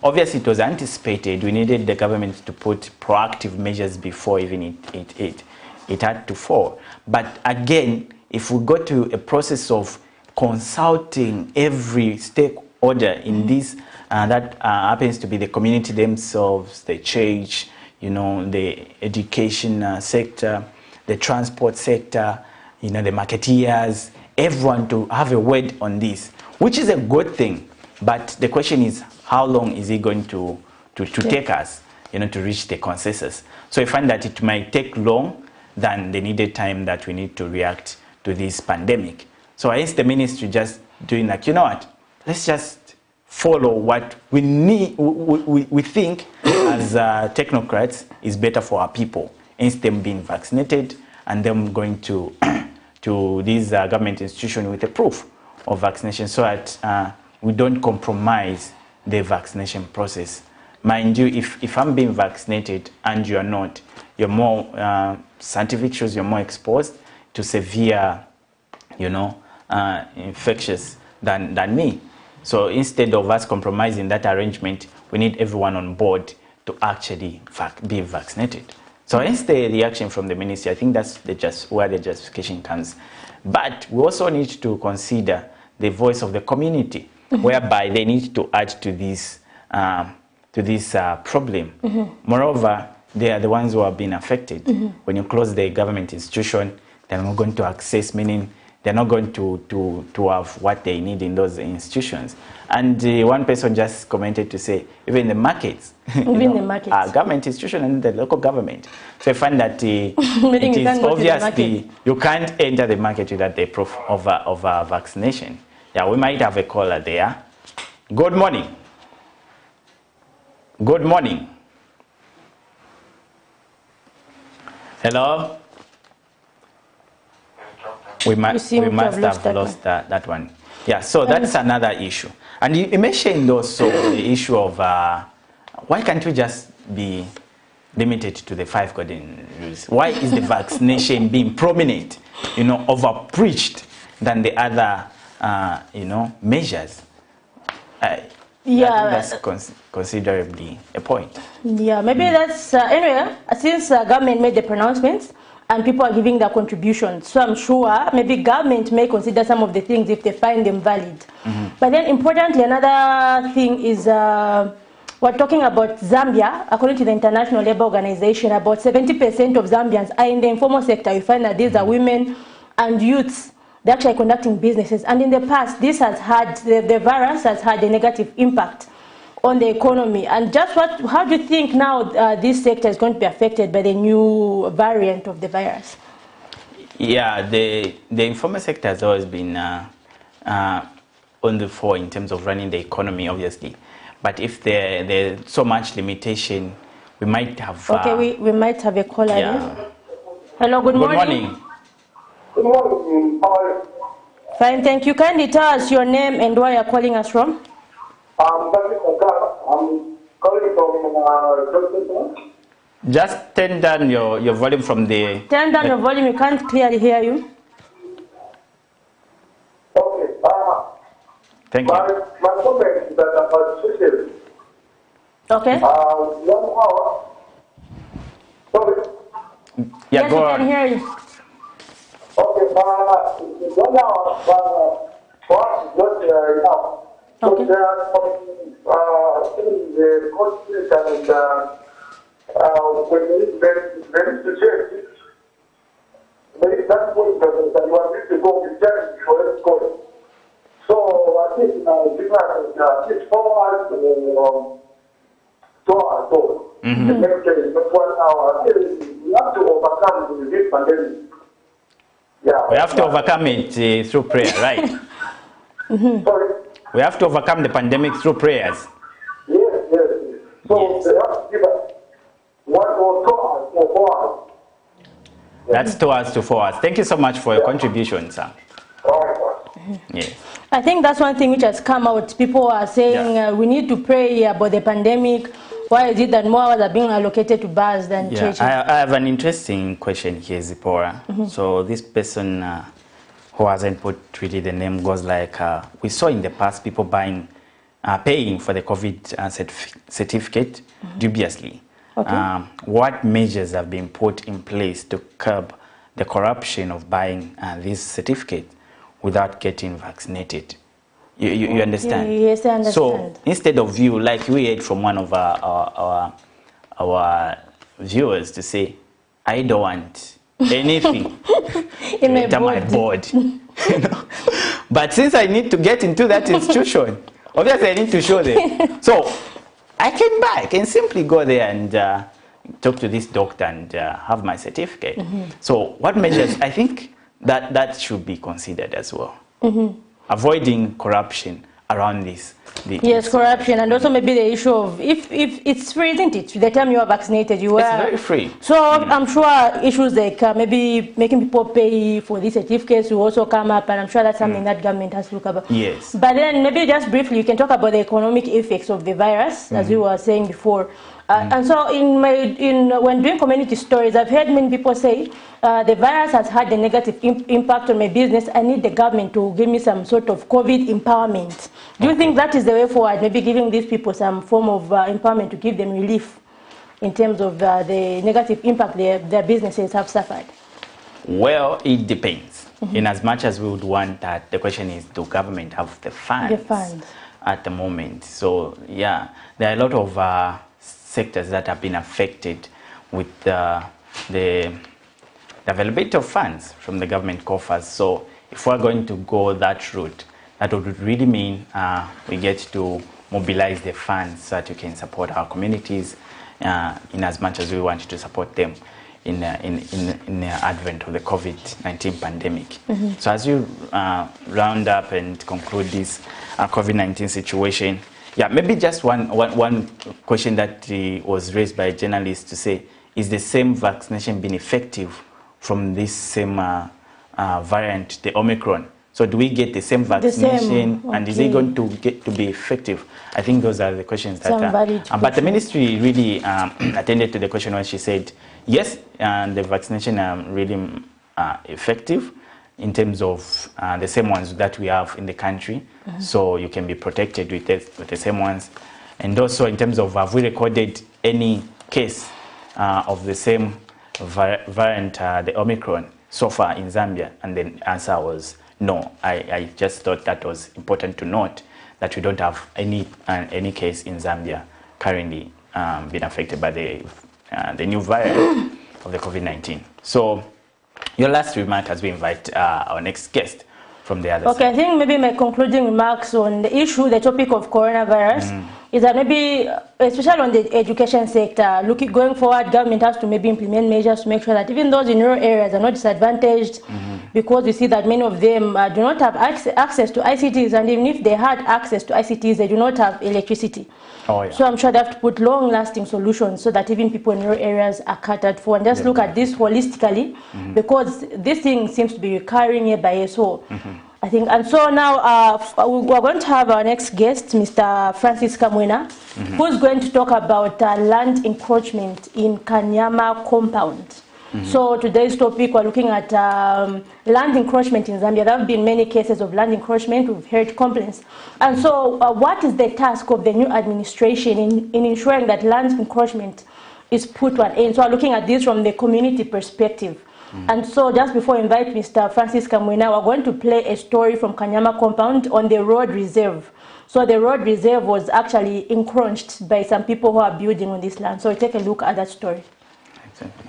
Obviously, it was anticipated. We needed the government to put proactive measures before even it had to fall. But again, if we go to a process of consulting every stakeholder in this, that happens to be the community themselves, the church, the education sector, the transport sector, the marketeers, everyone to have a word on this, which is a good thing. But the question is, how long is it going to take us, to reach the consensus? So I find that it might take long than the needed time that we need to react to this pandemic. So I asked the ministry just doing like, let's just follow what we need, we think as technocrats is better for our people, instead of them being vaccinated and them going to this government institution with a proof of vaccination, so that we don't compromise the vaccination process. Mind you, if I'm being vaccinated and you're not, you're more, scientific shows you're more exposed to severe, infectious than me. So instead of us compromising that arrangement, we need everyone on board to actually be vaccinated. So hence the reaction from the ministry. I think that's where the justification comes. But we also need to consider the voice of the community, whereby they need to add to this problem. Moreover, they are the ones who have been affected. When you close the government institution, they're not going to access, meaning they're not going to have what they need in those institutions. And one person just commented to say, even the markets, even the markets, government institution and the local government. So I find that it is obvious you can't enter the market without the proof of vaccination. Yeah, we might have a caller there. Good morning. Good morning. Hello? We must have lost that one. Yeah, so that's another issue. And you mentioned also the issue of why can't we just be limited to the 5 golden rules? Why is the vaccination being prominent, over-preached than the other, measures? I think that's considerably a point. Yeah, maybe that's, anyway, since government made the pronouncements and people are giving their contributions, so I'm sure maybe government may consider some of the things if they find them valid. But then importantly, another thing is we're talking about Zambia. According to the International Labour Organization, about 70% of Zambians are in the informal sector. You find that these are women and youths. They're actually conducting businesses. And in the past, this has had, the virus has had a negative impact on the economy. And just how do you think now this sector is going to be affected by the new variant of the virus? Yeah, the informal sector has always been on the fore in terms of running the economy, obviously. But if there's so much limitation, we might have... Okay, we might have a caller. Yeah. Hello, good morning. Good morning. Good morning. How are you? Fine, thank you. Kindly tell us your name and where you're calling us from. I'm calling from Just turn down your volume from the... Turn down your volume, we can't clearly hear you. Okay. Thank you. My comment is that about social. Okay. 1 hour. Sorry. Yeah, yes, go we on. can hear you. Okay. 1 hour for us is not enough. Okay. So there are some the constitution and when there is to change it, there is that point that you are going to go with change for every court. So I think it's 4 hours the next day is not 1 hour. We have to overcome this pandemic. Yeah. We have to overcome it through prayer, right? Sorry? We have to overcome the pandemic through prayers. Yes. So yes. They have to give us 1 or 2 hours or 4 hours. That's 2 hours to 4 hours. Thank you so much for your contribution, sir. Yes. I think that's one thing which has come out. People are saying we need to pray about the pandemic. Why is it that more hours are being allocated to bars than churches? I have an interesting question here, Zipporah. So this person who hasn't put really the name goes like, we saw in the past people paying for the COVID certificate dubiously. Okay. What measures have been put in place to curb the corruption of buying this certificate without getting vaccinated? You understand? Yes, I understand. So instead of you, like we heard from one of our viewers to say, I don't want anything to enter my board. But since I need to get into that institution, obviously I need to show them. So I can simply go there and talk to this doctor and have my certificate. So what measures, I think that should be considered as well. Avoiding corruption around this. Yes, corruption, and also maybe the issue of if it's free, isn't it? The time you are vaccinated, you are... It's very free. So I'm sure issues like maybe making people pay for these certificates will also come up, and I'm sure that's something that government has to look about. Yes. But then maybe just briefly, you can talk about the economic effects of the virus, as we were saying before. And so when doing community stories, I've heard many people say, the virus has had a negative impact on my business. I need the government to give me some sort of COVID empowerment. Do you think that is the way forward? Maybe giving these people some form of empowerment to give them relief in terms of the negative impact their businesses have suffered? Well, it depends. In as much as we would want that, the question is, do government have the funds at the moment? So, yeah, there are a lot of sectors that have been affected with the availability of funds from the government coffers. So if we're going to go that route, that would really mean we get to mobilize the funds so that we can support our communities in as much as we want to support them in the advent of the COVID-19 pandemic. Mm-hmm. So as you round up and conclude this COVID-19 situation, yeah, maybe just one question that was raised by a journalist to say, is the same vaccination been effective from this same variant, the Omicron? So do we get the same vaccination, and is it going to get to be effective? I think those are the questions that but the ministry really attended to the question when she said, yes, the vaccination are really effective in terms of the same ones that we have in the country. Mm-hmm. So you can be protected with the same ones. And also in terms of, have we recorded any case of the same variant, the Omicron, so far in Zambia? And the answer was no. I just thought that was important to note, that we don't have any case in Zambia currently being affected by the new variant of the COVID-19. So your last remark as we invite our next guest from the other side. I think maybe my concluding remarks on the issue, the topic of coronavirus, is that maybe, especially on the education sector, going forward, government has to maybe implement measures to make sure that even those in rural areas are not disadvantaged, because we see that many of them do not have access to ICTs, and even if they had access to ICTs, they do not have electricity. Oh, yeah. So I'm sure they have to put long-lasting solutions so that even people in rural areas are catered for, and just look at this holistically, because this thing seems to be recurring year by year. So I think, and so now we're going to have our next guest, Mr. Francis Kamwena, who's going to talk about land encroachment in Kanyama compound. So today's topic, we're looking at land encroachment in Zambia. There have been many cases of land encroachment. We've heard complaints. And so what is the task of the new administration in ensuring that land encroachment is put to an end? So we're looking at this from the community perspective. And so just before I invite Mr. Francis Kamwena, we're going to play a story from Kanyama compound on the road reserve. So the road reserve was actually encroached by some people who are building on this land. So take a look at that story. Exactly.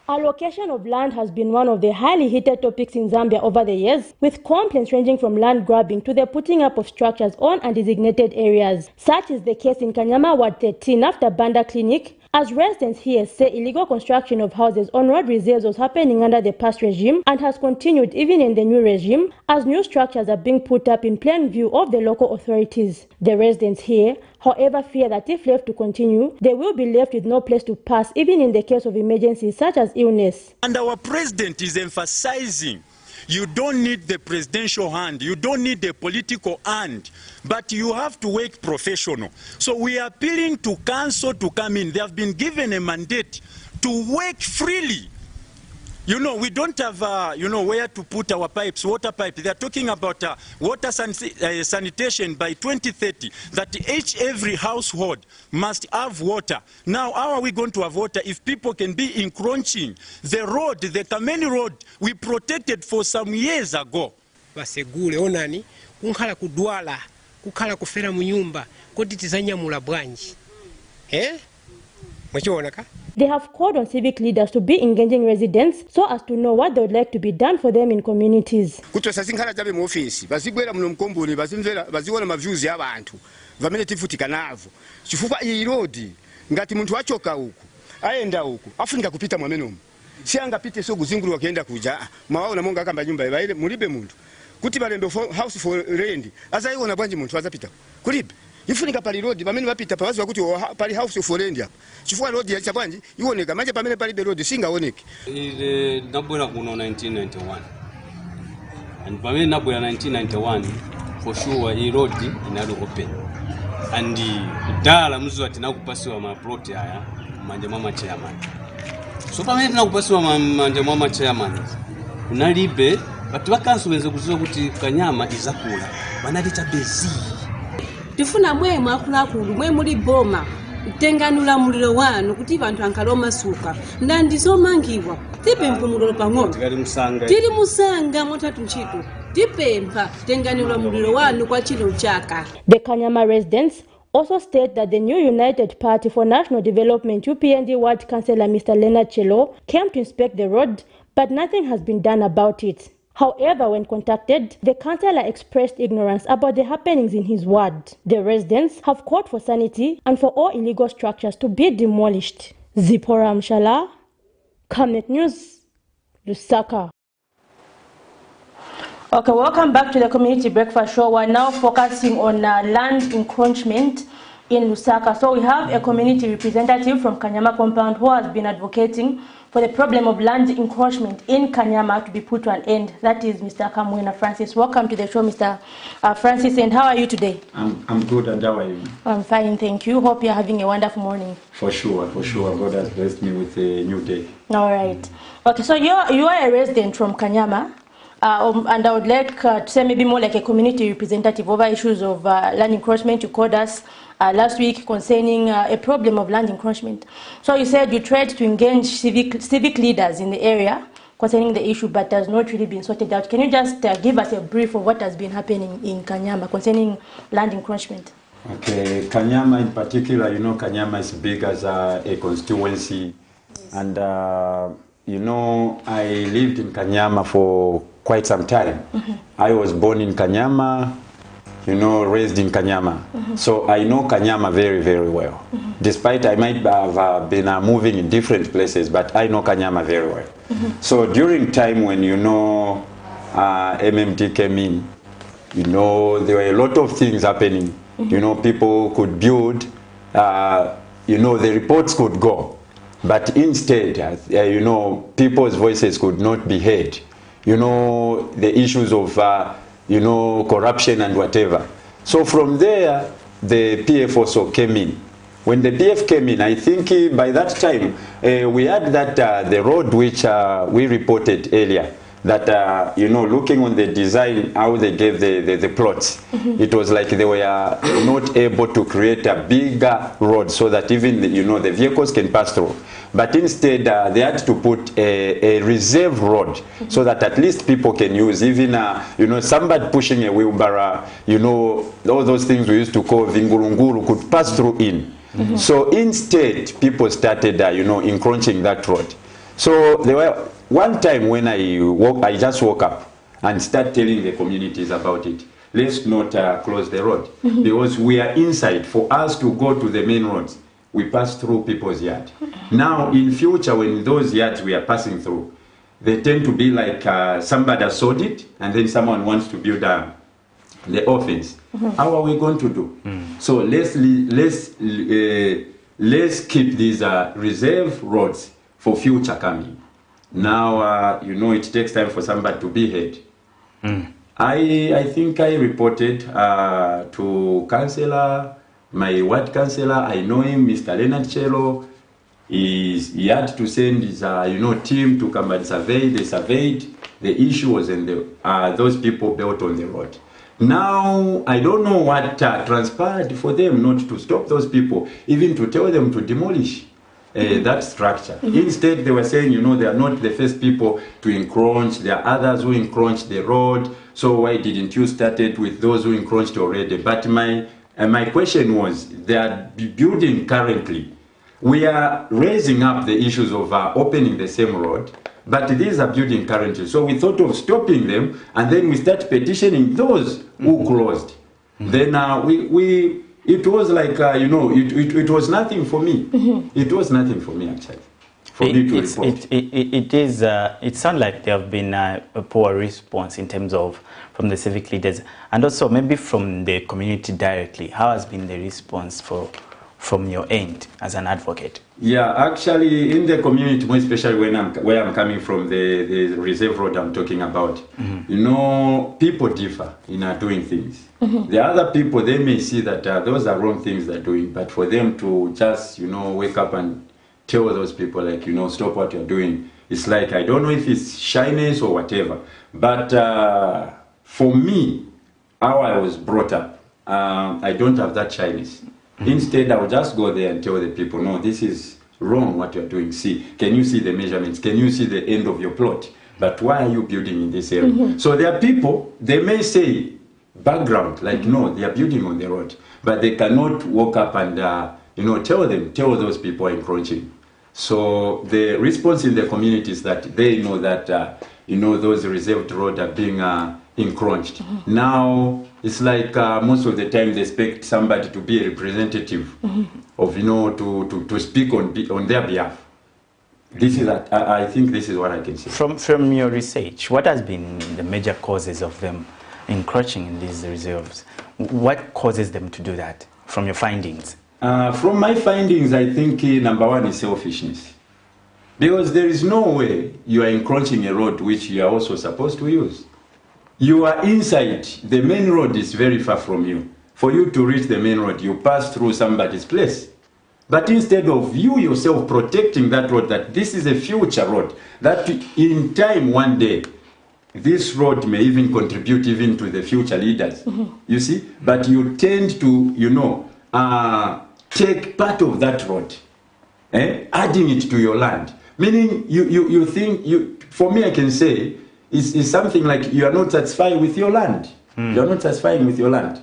Allocation of land has been one of the highly heated topics in Zambia over the years, with complaints ranging from land grabbing to the putting up of structures on undesignated areas. Such is the case in Kanyama Ward 13 after Banda Clinic, as residents here say illegal construction of houses on road reserves was happening under the past regime and has continued even in the new regime, as new structures are being put up in plain view of the local authorities. The residents here, however, fear that if left to continue, they will be left with no place to pass, even in the case of emergencies such as illness. And our president is emphasizing, you don't need the presidential hand, you don't need the political hand, but you have to work professional. So we are appealing to council to come in. They have been given a mandate to work freely. You know, we don't have, where to put our pipes, water pipes. They are talking about water sanitation by 2030, that every household must have water. Now, how are we going to have water if people can be encroaching the road, the Kameni road we protected for some years ago? Basegule onani, kunkhala kudwala, kukhala kufera munyumba, kodi tizanyamula bwanji. Mwachiona? They have called on civic leaders to be engaging residents so as to know what they would like to be done for them in communities. Kutosasinkhala jabe mu office bazigwera muno mkombole bazimvera baziona maviews y'abantu vamene tifutika navo chifukwa iyi road ngati muntu achoka huku aenda huku afunika kupita mwamenomo si angapite so kuzingulwa kaenda kuja mawaona monga akamba nyumba ibaile mulibe muntu kuti balembe house for rent azaiona bwanji muntu azapita kulibe ifunika pali road pamene bapita pawazi wakuti pali house for rent hapa chifukwa road ya chabwanji ioneka manje pamene pali road singaoneke. Ile nabwera kuno 1991 and pamene nabwera 1991 for sure hii road inali open and dala mzu ati nakupasiwa ma plot haya manje mama chairman. So pamene nakupasiwa manje mama chairman unalibe batu bakanso benze kuziwa kuti Kanyama izakula banalita bezi tifuna mwe mwakulakulu mwe muli boma tenganula muliro wanu kuti bantu ankaloma suka ndandizomangiwa tipempa muliro pang'ono tili musanga motatu ntchito tipempa tenganula muliro wanu kwa chino chaka. The Kanyama residents also state that the new United Party for National Development UPND Ward Councillor Mr. Leonard Chelo came to inspect the road, but nothing has been done about it. However, when contacted, the councillor expressed ignorance about the happenings in his ward. The residents have called for sanity and for all illegal structures to be demolished. Zipporah Mshala, Camnet News, Lusaka. Okay, welcome back to the Community Breakfast Show. We're now focusing on land encroachment in Lusaka. So we have a community representative from Kanyama compound who has been advocating for the problem of land encroachment in Kanyama to be put to an end. That is Mr. Kamwena Francis. Welcome to the show, Mr. Francis, and how are you today? I'm good, and how are you? I'm fine, thank you. Hope you're having a wonderful morning. For sure. God has blessed me with a new day. All right. Okay, so you are a resident from Kanyama. And I would like to say maybe more like a community representative over issues of land encroachment. You called us last week concerning a problem of land encroachment. So you said you tried to engage civic leaders in the area concerning the issue, but has not really been sorted out. Can you just give us a brief of what has been happening in Kanyama concerning land encroachment? Okay, Kanyama in particular, you know, Kanyama is big as a constituency. And, you know, I lived in Kanyama for quite some time. I was born in Kanyama, you know, raised in Kanyama. So I know Kanyama very, very well. Despite I might have been moving in different places, but I know Kanyama very well. So during time when, you know, MMT came in, you know, there were a lot of things happening. You know, people could build, you know, the reports could go. But instead, you know, people's voices could not be heard. You know, the issues of, you know, corruption and whatever. So from there, the PF also came in. When the PF came in, I think by that time, we had that the road which we reported earlier, that, you know, looking on the design, how they gave the plots, it was like they were not able to create a bigger road so that even, you know, the vehicles can pass through. But instead, they had to put a reserve road so that at least people can use, even, you know, somebody pushing a wheelbarrow, you know, all those things we used to call vingurunguru could pass through in. So instead, people started, you know, encroaching that road. So there were one time when I just woke up and started telling the communities about it. Let's not close the road because we are inside. For us to go to the main roads, we pass through people's yard. Now, in future, when those yards we are passing through, they tend to be like somebody has sold it, and then someone wants to build the office. How are we going to do? So let's keep these reserve roads for future coming. Now, you know, it takes time for somebody to be heard. I think I reported to councillor, my ward councillor. I know him, Mr. Leonard Chelo. He had to send his, you know, team to come and survey. They surveyed. The issue was in those people built on the road. Now, I don't know what transpired for them not to stop those people, even to tell them to demolish that structure. Instead, they were saying, you know, they are not the first people to encroach. There are others who encroached the road. So why didn't you start it with those who encroached already? But my question was, they are building currently. We are raising up the issues of opening the same road, but these are building currently. So we thought of stopping them, and then we start petitioning those who closed. Then it was like, you know, it was nothing for me. It was nothing for me, actually. It sounds like there have been a poor response in terms of from the civic leaders, and also maybe from the community directly. How has been the response from your end as an advocate? Yeah, actually, in the community, more especially where I'm coming from, the reserve road I'm talking about, you know, people differ in doing things. The other people, they may see that those are wrong things they're doing, but for them to just, you know, wake up and tell those people, like, you know, stop what you're doing, it's like, I don't know if it's shyness or whatever, but for me, how I was brought up, I don't have that shyness. Instead, I will just go there and tell the people, no, this is wrong what you're doing. See, can you see the measurements? Can you see the end of your plot? But why are you building in this area? So there are people, they may say background, like no, they are building on the road, but they cannot walk up and tell those people are encroaching. So the response in the community is that they know that those reserved roads are being encroached. Now it's like most of the time they expect somebody to be a representative of to speak on their behalf. This is I think this is what I can say. From your research, what has been the major causes of them encroaching in these reserves? What causes them to do that, from your findings? From my findings, I think number one is selfishness. Because there is no way you are encroaching a road which you are also supposed to use. You are inside, the main road is very far from you. For you to reach the main road, you pass through somebody's place. But instead of you yourself protecting that road, that this is a future road, that in time one day, this road may even contribute even to the future leaders, you see? But you tend to, take part of that road, adding it to your land. Meaning you think, for me I can say, it's something like you are not satisfied with your land. You are not satisfying with your land.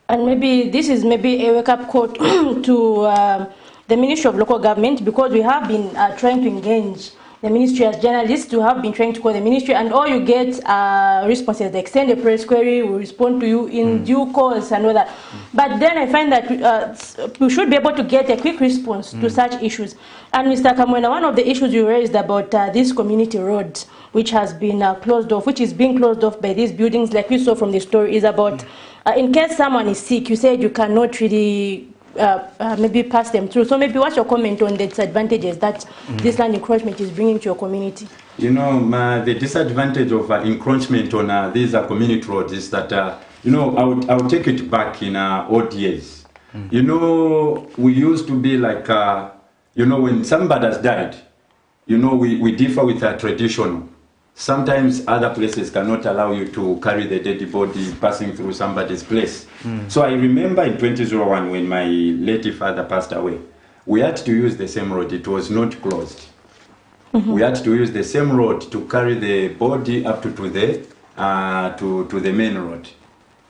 And maybe this is maybe a wake-up call to the Ministry of Local Government, because we have been trying to engage the ministry as journalists, who have been trying to call the ministry, and all you get responses like send a press query, we respond to you in due course and all that. But then I find that we should be able to get a quick response to such issues. And Mr. Kamwena, one of the issues you raised about this community road, which has been closed off, which is being closed off by these buildings, like we saw from the story, is about in case someone is sick, you said you cannot really maybe pass them through. So maybe what's your comment on the disadvantages that this land encroachment is bringing to your community? The disadvantage of encroachment on these community roads is that, I'll take it back in old years. We used to be like, when somebody has died, we differ with a traditional. Sometimes other places cannot allow you to carry the dead body passing through somebody's place. So I remember in 2001 when my late father passed away, we had to use the same road. It was not closed. We had to use the same road to carry the body up to the main road.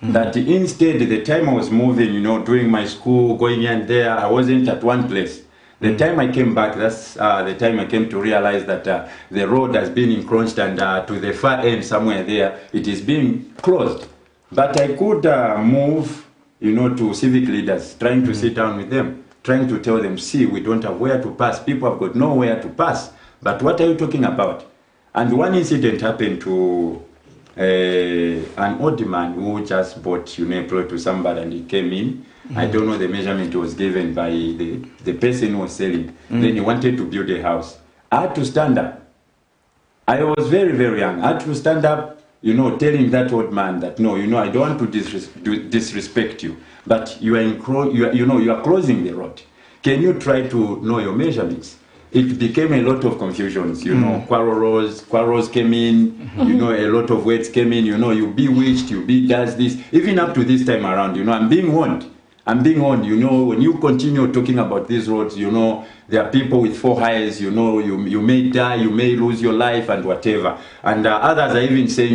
That instead, the time I was moving, doing my school, going here and there, I wasn't at one place. The time I came back, that's the time I came to realize that the road has been encroached, and to the far end somewhere there, it is being closed. But I could move, to civic leaders, trying to sit down with them, trying to tell them, see, we don't have where to pass. People have got nowhere to pass. But what are you talking about? And one incident happened to an old man who just bought a plot to somebody, and he came in. I don't know the measurement was given by the person who was selling. Then he wanted to build a house. I had to stand up. I was very, very young. I had to stand up, telling that old man that, no, I don't want to disrespect you, but you are closing the road. Can you try to know your measurements? It became a lot of confusions, quarrels came in, a lot of words came in, you bewitched, you does this. Even up to this time around, I'm being warned. I'm being warned, when you continue talking about these roads, there are people with 4 eyes, you may die, you may lose your life and whatever. And others are even saying,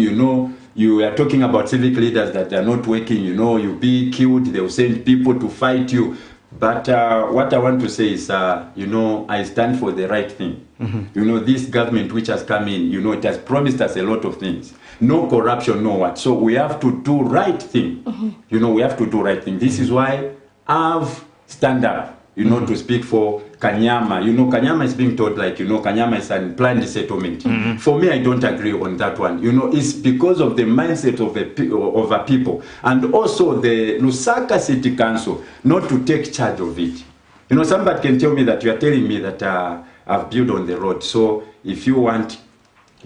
you are talking about civic leaders that they are not working, you'll be killed, they'll send people to fight you. But what I want to say is, I stand for the right thing. This government which has come in, it has promised us a lot of things. No corruption, no what. So we have to do right thing. We have to do right thing. This is why I've stand up, to speak for Kanyama. Kanyama is being told like, Kanyama is a planned settlement. For me, I don't agree on that one. It's because of the mindset of a people. And also the Lusaka City Council not to take charge of it. Somebody can tell me that you are telling me that I've built on the road. So if you want,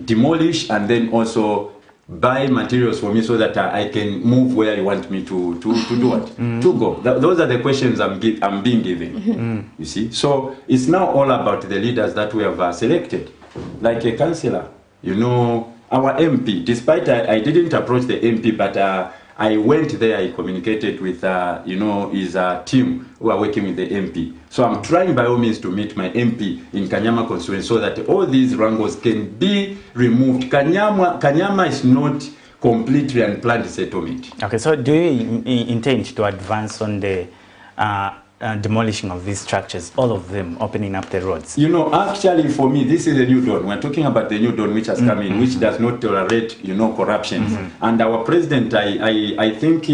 demolish and then also buy materials for me so that I can move where you want me to do what? To go. Those are the questions I'm being given. You see? So it's now all about the leaders that we have selected. Like a councillor, our MP, despite I didn't approach the MP, but I went there, I communicated with, his team who are working with the MP. So I'm trying by all means to meet my MP in Kanyama constituency so that all these wrangles can be removed. Kanyama is not completely unplanned settlement. Okay, so do you intend to advance on the demolishing of these structures, all of them, opening up the roads? You know, actually for me, this is a new dawn. We're talking about the new dawn which has come in, which does not tolerate, you know, corruption. And our president, I think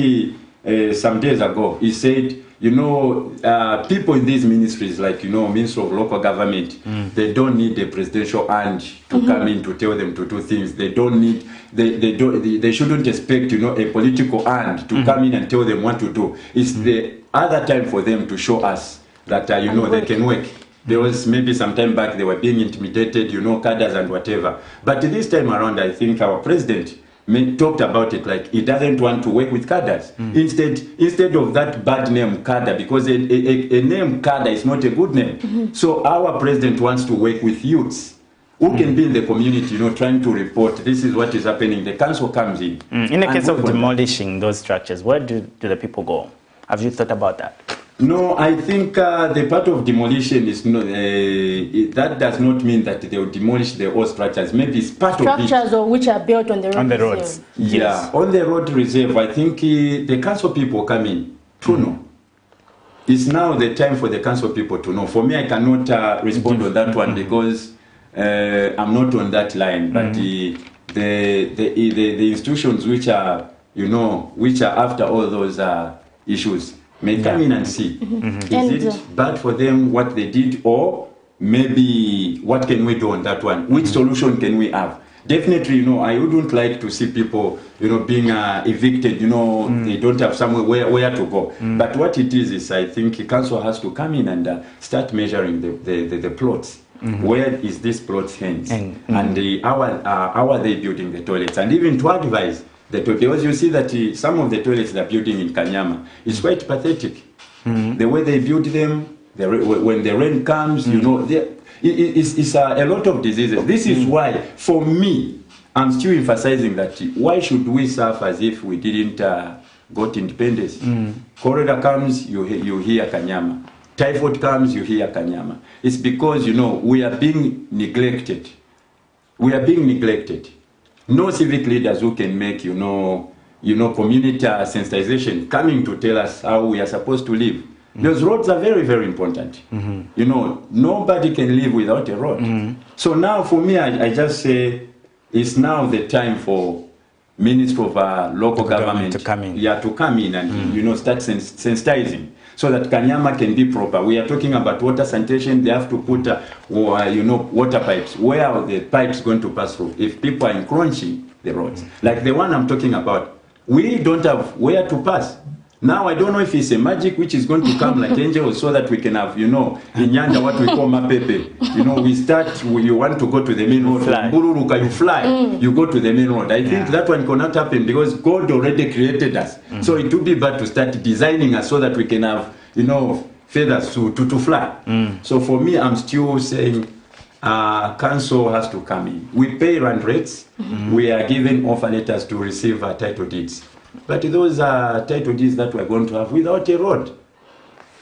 some days ago, he said, you know, people in these ministries, like, you know, Minister of Local Government, they don't need a presidential hand to come in to tell them to do things. They don't need, they shouldn't expect, you know, a political hand to come in and tell them what to do. It's the other time for them to show us that, you know, they can work. There was maybe some time back they were being intimidated, you know, cadres and whatever. But this time around, I think our president talked about it like he doesn't want to work with cadres. Instead of that bad name cadre, because a name cadre is not a good name. So our president wants to work with youths who can be in the community, you know, trying to report this is what is happening. The council comes in. In the case of demolishing those structures, where do the people go? Have you thought about that? No, I think the part of demolition is not, that does not mean that they will demolish the old structures. Maybe it's part of it. Structures which are built on the road. On the roads. Yeah, on the road reserve, I think the council people come in to know. It's now the time for the council people to know. For me, I cannot respond on that one because I'm not on that line. But the institutions which are, you know, which are after all those issues may come in and see. Is it bad for them what they did, or maybe what can we do on that one? Which solution can we have? Definitely, you know, I wouldn't like to see people, you know, being evicted, you know, they don't have somewhere where to go. But what it is I think the council has to come in and start measuring the plots. Where is this plot's hands? And how are they building the toilets? And even to advise, because you see that some of the toilets they're building in Kanyama is quite pathetic. The way they build them, when the rain comes, you know, it's a lot of diseases. This is why, for me, I'm still emphasizing that why should we suffer as if we didn't got independence? Cholera comes, you hear Kanyama. Typhoid comes, you hear Kanyama. It's because, you know, we are being neglected. We are being neglected. No civic leaders who can make, you know, community sensitization coming to tell us how we are supposed to live. Those roads are very, very important. You know, nobody can live without a road. So now for me, I just say it's now the time for Minister of Local Government to come in. Yeah, to come in and, you know, start sensitizing so that Kanyama can be proper. We are talking about water sanitation. They have to put, you know, water pipes. Where are the pipes going to pass through? If people are encroaching the roads, like the one I'm talking about, we don't have where to pass. Now, I don't know if it's a magic which is going to come like angels so that we can have, you know, in Nyanja what we call mapepe. You know, we start, you want to go to the main road. Bururuka, you fly, you go to the main road. I think that one cannot happen because God already created us. So it would be bad to start designing us so that we can have, you know, feathers to fly. So for me, I'm still saying council has to come in. We pay rent rates. We are given offer letters to receive title deeds. But those are title deeds that we're going to have without a road.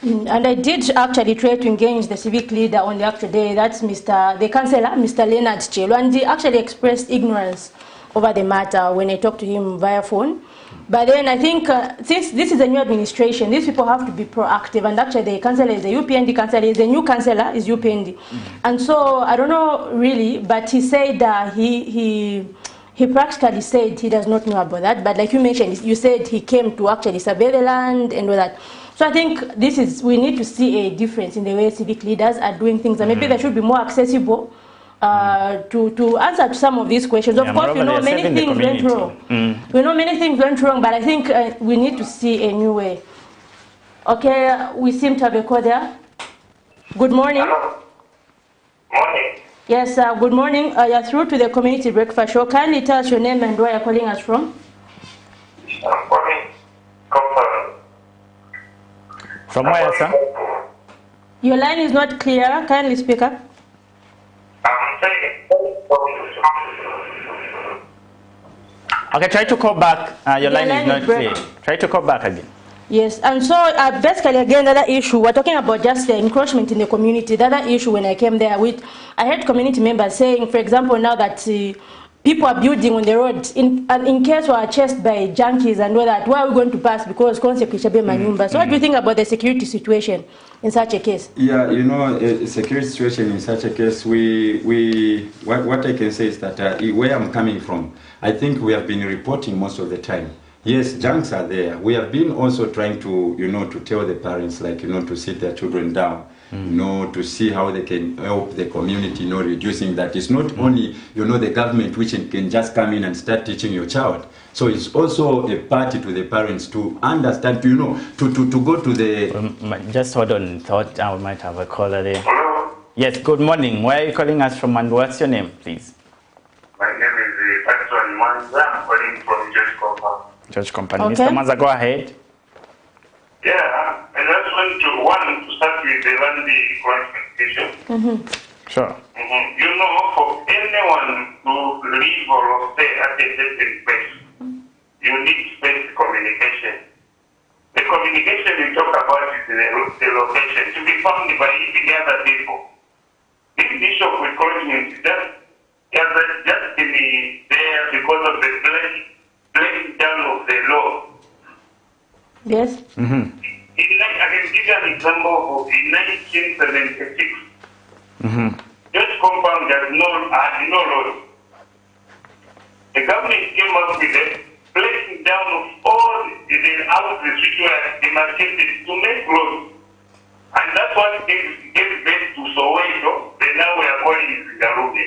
And I did actually try to engage the civic leader on the actual day. That's the councillor, Mr. Leonard Chelo, and he actually expressed ignorance over the matter when I talked to him via phone. But then I think since this is a new administration, these people have to be proactive. And actually the councillor is the UPND councillor, is the new councillor is UPND. And so I don't know really, but he said he practically said he does not know about that, but like you mentioned, you said he came to actually survey the land and all that. So I think we need to see a difference in the way civic leaders are doing things, and maybe they should be more accessible to answer to some of these questions. Of course, we know many things went wrong. We know many things went wrong, but I think we need to see a new way. Okay, we seem to have a call there. Good morning. Morning. Yes, good morning. You're through to the Community Breakfast Show. Kindly tell us your name and where you're calling us from. I'm calling from where, sir? Your line is not clear. Kindly speak up. I'm saying. Okay, try to call back. Your line is not clear. Try to call back again. Yes, and so basically again, the other issue, we're talking about just the encroachment in the community. The other issue when I came there, I heard community members saying, for example, now that people are building on the road, and in case we are chased by junkies and all that, where are we going to pass? Because consequently, so what do you think about the security situation in such a case? Yeah, you know, a security situation in such a case, what I can say is that where I'm coming from, I think we have been reporting most of the time. Yes, junks are there. We have been also trying to, you know, to tell the parents, like, you know, to sit their children down, you know, to see how they can help the community, you know, reducing that. It's not only, you know, the government which can just come in and start teaching your child. So it's also a party to the parents to understand, you know, to go to the... Just hold on, thought I might have a caller there. Hello? Yes, good morning. Where are you calling us from and what's your name, please? My name is Patson Manza. I'm calling from George Company. George Company. Okay. Mr. Manza, go ahead. Yeah, I just want to start with the land encroachment issue. Sure. You know, for anyone to live or stay at a certain place, you need space communication. The communication we talk about is the location to be found by the other people. This issue of encroachment is just in there because of the breaking down of the law. Yes. I can give you an example of in 1976. This compound has no road. The government came up with a breaking down of all the houses which were demarcated to make roads. And that's what gave birth to Soweto. Then now we are calling it Garube.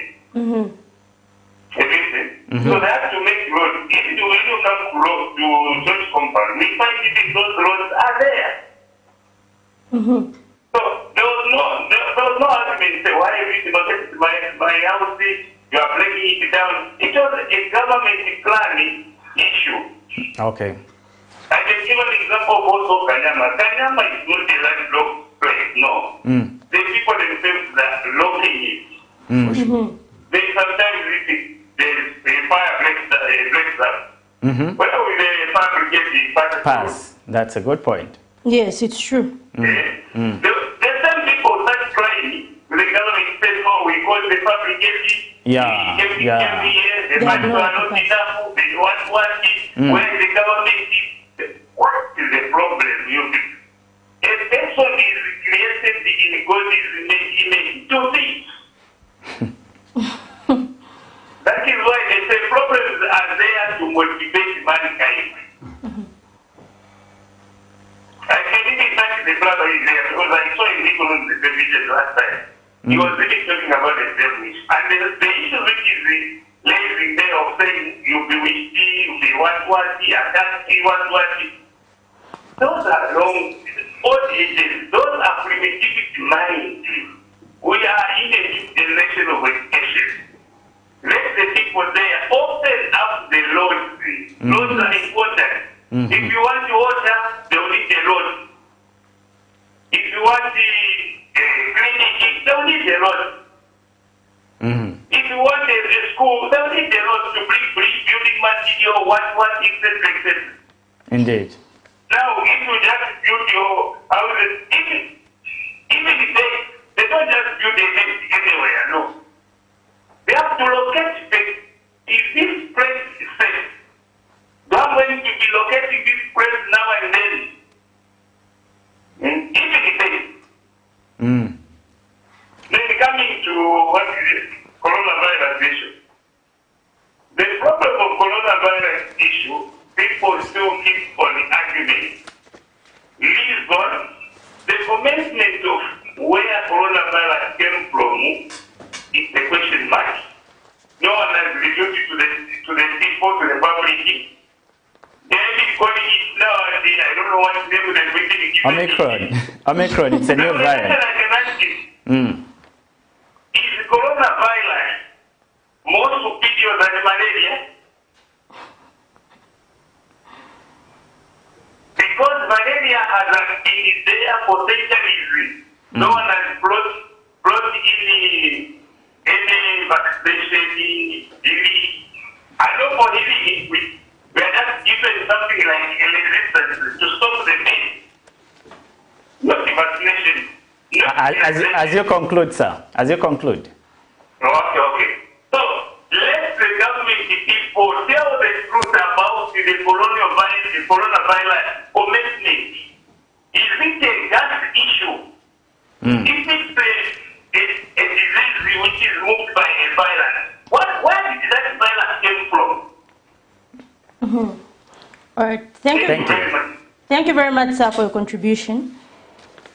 So they have to make roads. Even when you come to such compound, we find even those roads are there. So there was no argument say why you demarcated my house, you are breaking it down. It was a government planning issue. Okay. I can give an example of also Kanyama. Kanyama is not a landlocked place, no. The people themselves that are locking it. They sometimes the fire breaks up. Whether with the fire brigade, pass. That's a good point. Yes, it's true. The same people start crying. The government says, oh, we call the fire brigade. The money are not enough. They want where the government is. What is the problem? A person is created in God's image to think. That is why they say problems are there to motivate mankind. I can even thank the brother is there because I saw him on the television last time. He was really talking about the selfish. And the issue which is lazy there of saying you be wishy, you be what, what. Those are wrong. Old ages, those are primitive minds. We are in a new generation of education. Let the people there open up the roads. Roads are important. If you want water, they will need a road. If you want the clinic, they will need a road. If you want a school, they will need a road to bring building material, what, etc. Indeed. Now, if you just build your houses, even if they don't just build them anywhere, no. They have to locate space. If this place is safe, they are going to be locating this place now and then. Even if then coming to what is it? Coronavirus issue. The problem of coronavirus issue, people still keep on arguing. Lisbon, the commencement of where coronavirus came from is the question mark. No one has reduced it to the people, to the public. They have been calling it now, I don't know what name they're going to give Omicron, it's a new variant. Is coronavirus more superior than malaria? Because malaria has been there for centuries. No one has brought any vaccination, I know for healing, we are just given something like a resistance to stop the pain. Not the vaccination. As you conclude, sir. As you conclude. Okay. So, let the government the truth about the coronavirus commitment. Is it a gas issue? If it's a disease which is moved by a virus, where did that virus came from? All right. Thank you very much. Thank you very much, sir, for your contribution.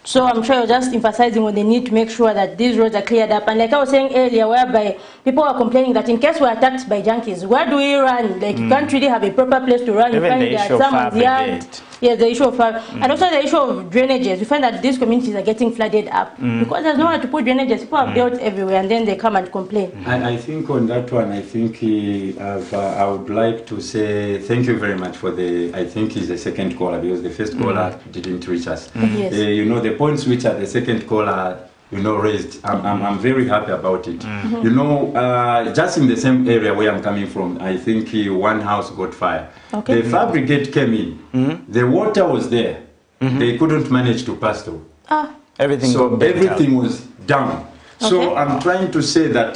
So I'm sure you're just emphasizing on the need to make sure that these roads are cleared up. And like I was saying earlier, whereby people are complaining that in case we're attacked by junkies, where do we run? Like, you can't really have a proper place to run. You find that someone's yard. Yes, the issue of fire. And also the issue of drainages. We find that these communities are getting flooded up because there's nowhere to put drainages. People have built everywhere and then they come and complain. I think on that one, I think I would like to say thank you very much for I think he's the second caller because the first caller didn't reach us. Yes. You know, the points which are the second caller, you know, raised, I'm very happy about it. You know, just in the same area where I'm coming from, I think one house got fire. Okay. The fire brigade came in, the water was there, they couldn't manage to pass through. Everything was down. So I'm trying to say that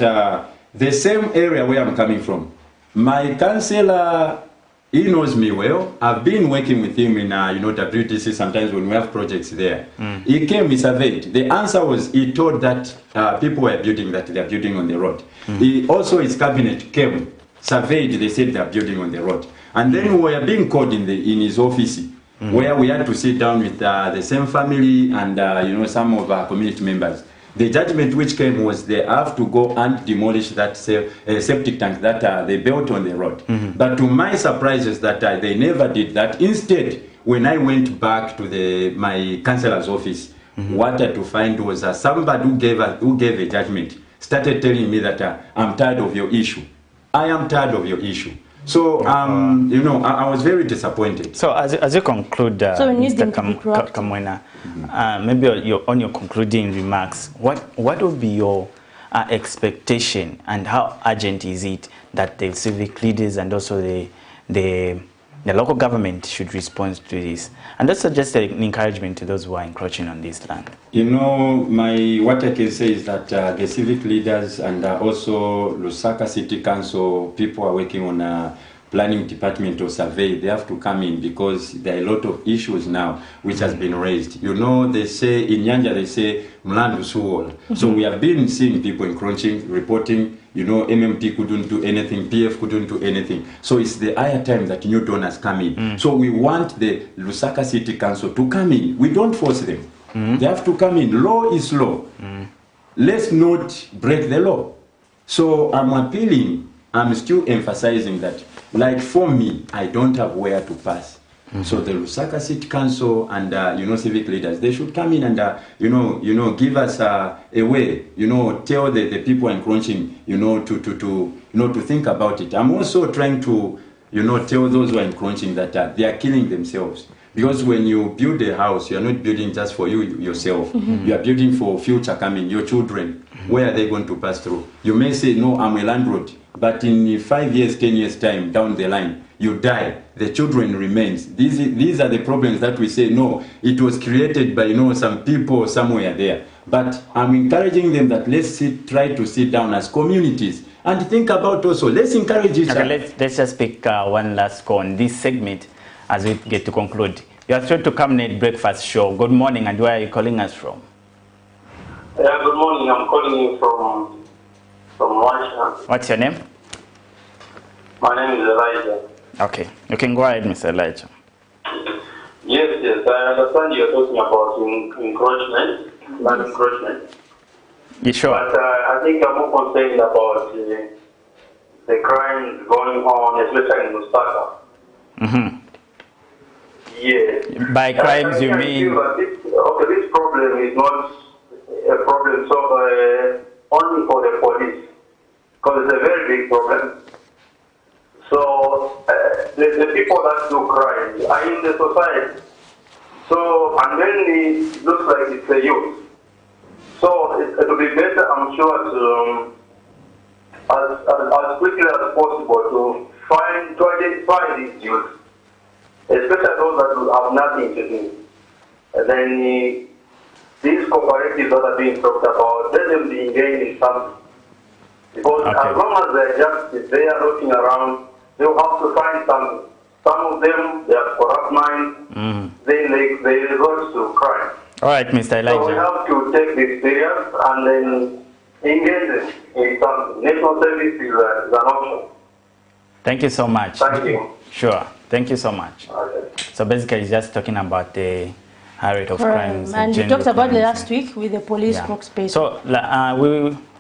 the same area where I'm coming from, my councillor, he knows me well. I've been working with him in, you know, WTC sometimes when we have projects there. He came, he surveyed. The answer was, he told that people were building, that they are building on the road. He also, his cabinet came, surveyed, they said they are building on the road. And then we were being called in his office, where we had to sit down with the same family and, you know, some of our community members. The judgment which came was they have to go and demolish that septic tank that they built on the road. But to my surprise is that they never did that. Instead, when I went back to my councillor's office, what I had to find was somebody who gave a judgment started telling me that I'm tired of your issue. I am tired of your issue. So, you know, I was very disappointed. So, as you conclude, Mr. Kamwena, maybe on your concluding remarks, what would be your expectation and how urgent is it that the civic leaders and also the local government should respond to this? And also just an encouragement to those who are encroaching on this land. You know, what I can say is that the civic leaders and also Lusaka City Council, people are working on a planning department or survey. They have to come in because there are a lot of issues now which has been raised. You know, they say, in Nyanja they say, Mlandu Suola. So we have been seeing people encroaching, reporting, you know, MMT couldn't do anything, PF couldn't do anything. So it's the higher time that new donors come in. So we want the Lusaka City Council to come in. We don't force them. They have to come in. Law is law. Let's not break the law. So I'm appealing, I'm still emphasizing that, like for me, I don't have where to pass. So the Lusaka City Council and you know, civic leaders, they should come in and you know give us a way, you know, tell the people encroaching, you know, to think about it. I'm also trying to, you know, tell those who are encroaching that they are killing themselves. Because when you build a house, you are not building just for yourself. You are building for future coming, your children. Where are they going to pass through? You may say, no, I'm a landlord. But in 5 years, 10 years time down the line, you die, the children remains. These are the problems that we say, no, it was created by, you know, some people somewhere there. But I'm encouraging them that let's try to sit down as communities and think about also, let's encourage each other. Let's just pick one last call on this segment as we get to conclude. You are straight to Camnet Breakfast Show. Good morning, and where are you calling us from? Good morning. I'm calling you from Russia. What's your name? My name is Elijah. Okay, you can go ahead, Mr. Elijah. Yes, I understand you're talking about encroachment, land encroachment. You sure? But I think I'm more concerned about the crimes going on, especially in Lusaka. Yes. By crimes, you mean? This problem is not a problem only for the police, because it's a very big problem. So the people that do crimes are in the society. So, and then it looks like it's a youth. So it will be better, I'm sure, to as quickly as possible to identify these youth, especially those that have nothing to do. And then these cooperatives that are being talked about, let them be engaged in something. Because as long as they're just there looking around, they'll have to find something. Some of them, they have corrupt minds, then they resort to crime. All right, Mr. Elijah. So we have to take this serious and then engage in something. National service is an option. Thank you so much. Thank you. Sure. Thank you so much. Okay. So basically, just talking about the high rate of crimes. And we talked about it last week with the police spokesperson. So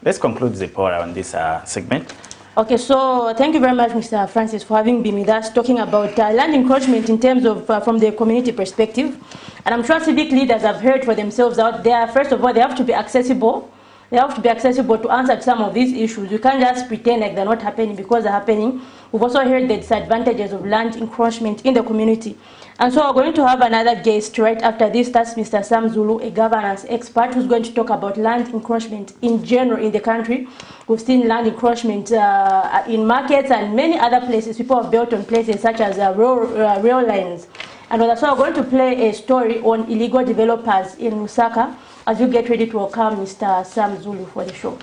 let's conclude the poll on this segment. Okay, so thank you very much, Mr. Francis, for having been with us talking about land encroachment in terms of from the community perspective. And I'm sure civic leaders have heard for themselves out there. First of all, they have to be accessible. They have to be accessible to answer some of these issues. You can't just pretend like they're not happening because they're happening. We've also heard the disadvantages of land encroachment in the community. And so we're going to have another guest right after this. That's Mr. Sam Zulu, a governance expert who's going to talk about land encroachment in general in the country. We've seen land encroachment in markets and many other places. People have built on places such as rail lines. And so we're going to play a story on illegal developers in Lusaka as you get ready to welcome Mr. Sam Zulu for the show.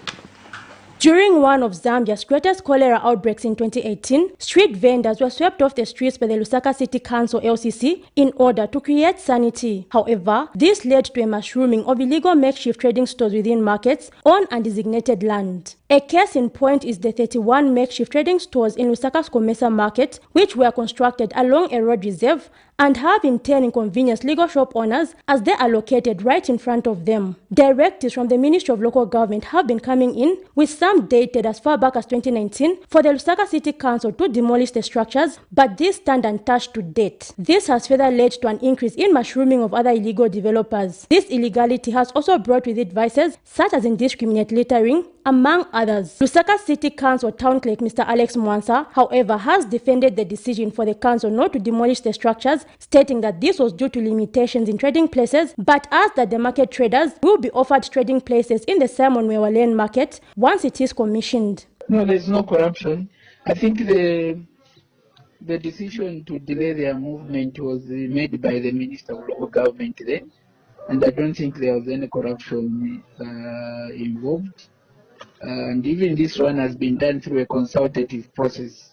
During one of Zambia's greatest cholera outbreaks in 2018, street vendors were swept off the streets by the Lusaka City Council LCC in order to create sanity. However, this led to a mushrooming of illegal makeshift trading stores within markets on undesignated land. A case in point is the 31 makeshift trading stores in Lusaka's Komesa market, which were constructed along a road reserve and have in turn inconvenienced legal shop owners as they are located right in front of them. Directives from the Ministry of Local Government have been coming in, with some dated as far back as 2019, for the Lusaka City Council to demolish the structures, but these stand untouched to date. This has further led to an increase in mushrooming of other illegal developers. This illegality has also brought with it vices such as indiscriminate littering, among others. Lusaka City Council Town Clerk Mr. Alex Mwansa, however, has defended the decision for the council not to demolish the structures, stating that this was due to limitations in trading places, but asked that the market traders will be offered trading places in the Simon Mwewa market once it is commissioned. No, there's no corruption. I think the decision to delay their movement was made by the Minister of Local Government then, and I don't think there was any corruption involved. And even this one has been done through a consultative process.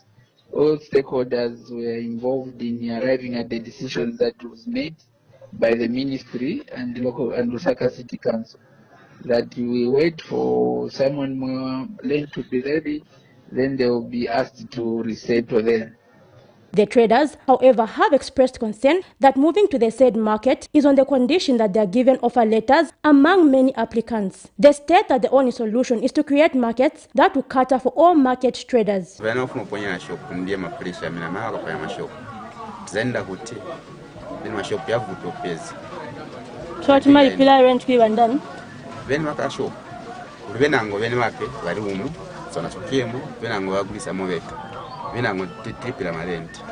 All stakeholders were involved in arriving at the decisions that was made by the ministry and local and Lusaka City Council. That we wait for Simon Mwewa land to be ready, then they will be asked to resettle there. The traders, however, have expressed concern that moving to the said market is on the condition that they are given offer letters among many applicants. They state that the only solution is to create markets that will cater for all market traders. So what my pillar rent we done?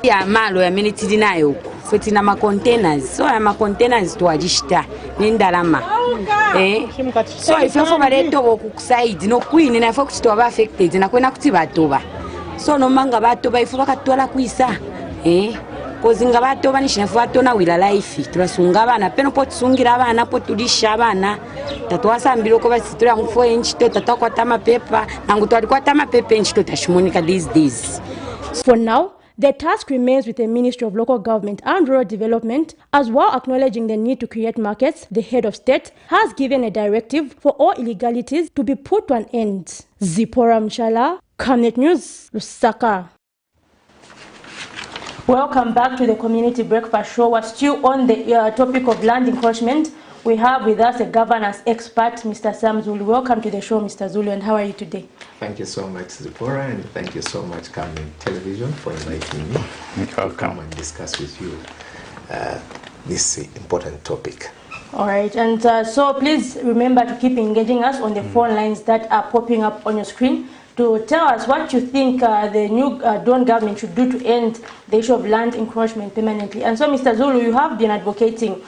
Ya malo ya minute dinayo huko tina ma containers so ya ma containers twajishita nindalama so ifo baleto okukuside no queen na ifo kuchitwa ba affected na kwena kuti batoba so no manga batoba ifo bakatwala kuisa kozinga batoba nishinafu batona wila life tulasunga abana peno potsungira abana potulisha abana tatwasambira ko basitula ngufo enchito tatakwata mapepa nangu twalikwata mapepa enchito tashimunika these days. For now, the task remains with the Ministry of Local Government and Rural Development. As well, acknowledging the need to create markets, the head of state has given a directive for all illegalities to be put to an end. Zipporah Mshala, Camnet News, Lusaka. Welcome back to the Community Breakfast Show. We're still on the topic of land encroachment. We have with us a governance expert, Mr. Sam Zulu. Welcome to the show, Mr. Zulu, and how are you today? Thank you so much, Zipporah, and thank you so much, Camnet Television, for inviting me to come and discuss with you this important topic. All right, and so please remember to keep engaging us on the phone lines that are popping up on your screen to tell us what you think the new Dawn government should do to end the issue of land encroachment permanently. And so, Mr. Zulu, you have been advocating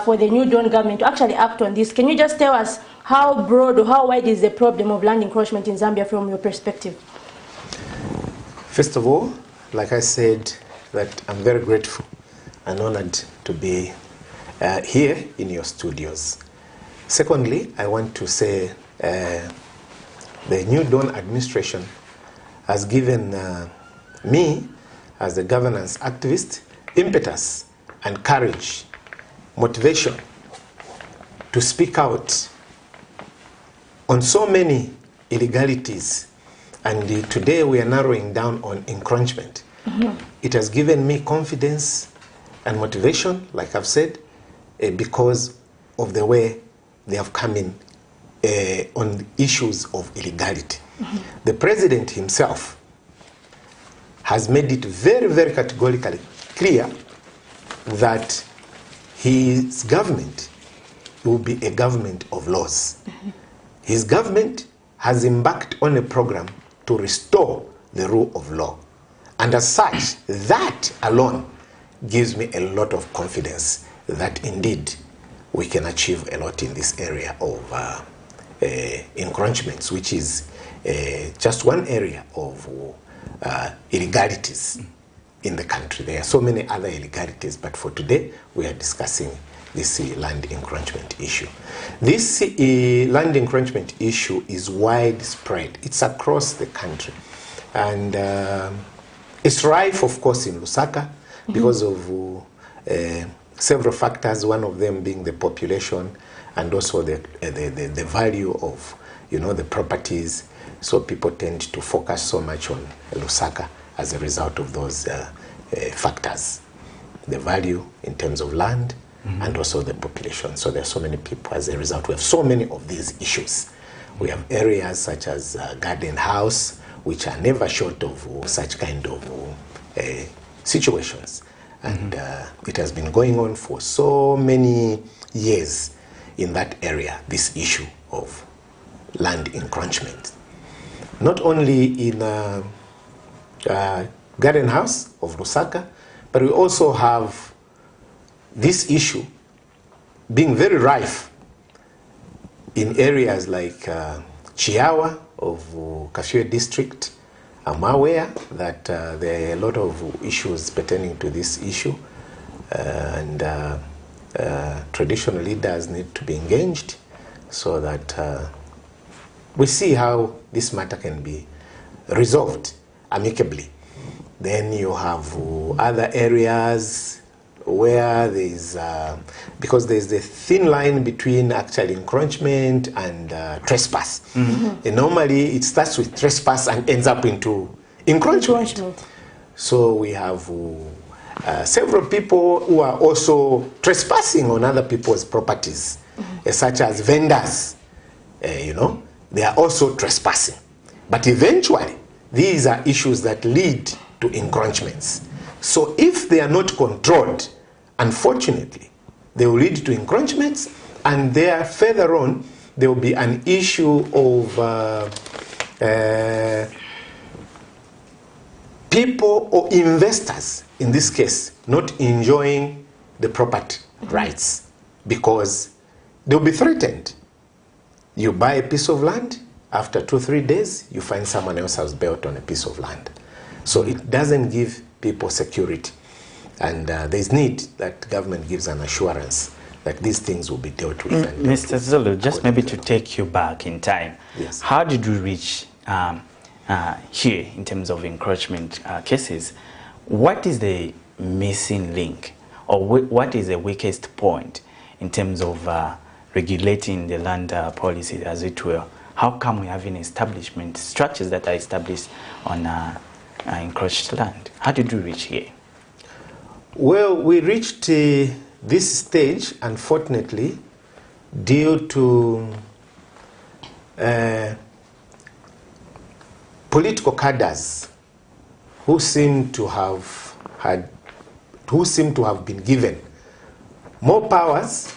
for the new Dawn government to actually act on this. Can you just tell us how broad or how wide is the problem of land encroachment in Zambia from your perspective? First of all, like I said, that I'm very grateful and honored to be here in your studios. Secondly, I want to say the new Dawn administration has given me as a governance activist, impetus and courage, motivation to speak out on so many illegalities. And today we are narrowing down on encroachment. It has given me confidence and motivation, like I've said, because of the way they have come in on issues of illegality. The president himself has made it very, very categorically clear that his government will be a government of laws. His government has embarked on a program to restore the rule of law. And as such, that alone gives me a lot of confidence that indeed we can achieve a lot in this area of encroachments, which is just one area of illegalities in the country. There are so many other illegalities, but for today we are discussing this land encroachment issue. This land encroachment issue is widespread. It's across the country. And it's rife, of course, in Lusaka because of several factors, one of them being the population and also the value of, the properties. So people tend to focus so much on Lusaka as a result of those factors. The value in terms of land and also the population. So there are so many people as a result. We have so many of these issues. We have areas such as Garden House, which are never short of such kind of situations. And it has been going on for so many years in that area, this issue of land encroachment. Not only in Garden House of Lusaka, but we also have this issue being very rife in areas like Chiawa of Kafue district. I'm aware that there are a lot of issues pertaining to this issue, and traditional leaders need to be engaged so that we see how this matter can be resolved amicably. Then you have other areas where there's, because there's a thin line between actual encroachment and trespass. And normally it starts with trespass and ends up into encroachment. So we have several people who are also trespassing on other people's properties, such as vendors, they are also trespassing. But eventually, these are issues that lead to encroachments. So if they are not controlled, unfortunately, they will lead to encroachments, and there further on, there will be an issue of people or investors, in this case, not enjoying the property rights because they'll be threatened. You buy a piece of land, after 2-3 days, you find someone else has built on a piece of land. So it doesn't give people security. And there's need that government gives an assurance that these things will be dealt with. Mr. Zulu, just maybe to take you back in time, yes. How did we reach here in terms of encroachment cases? What is the missing link, or what is the weakest point in terms of regulating the land policy, as it were? How come we have establishment structures that are established on encroached land? How did we reach here? Well, we reached this stage, unfortunately, due to political cadres who seem to have been given more powers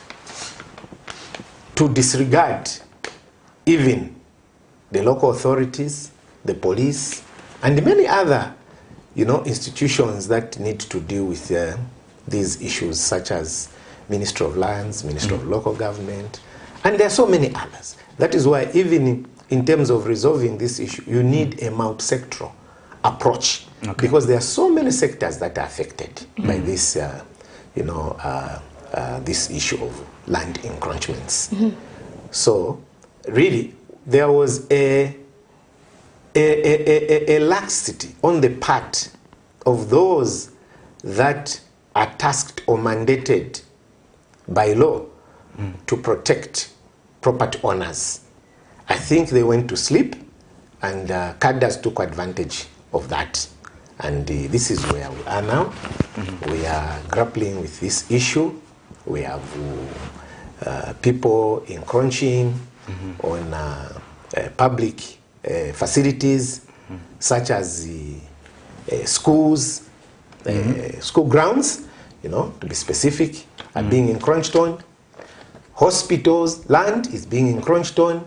to disregard even the local authorities, the police, and many other, institutions that need to deal with these issues, such as Ministry of Lands, Ministry of Local Government, and there are so many others. That is why even in terms of resolving this issue, you need a multi-sectoral approach, because there are so many sectors that are affected by this, this issue of land encroachments. So, really, there was a laxity on the part of those that are tasked or mandated by law to protect property owners. I think they went to sleep, and cadres took advantage of that. And this is where we are now. We are grappling with this issue. We have people encroaching on public facilities, such as schools, school grounds, to be specific, are being encroached on. Hospitals, land is being encroached on.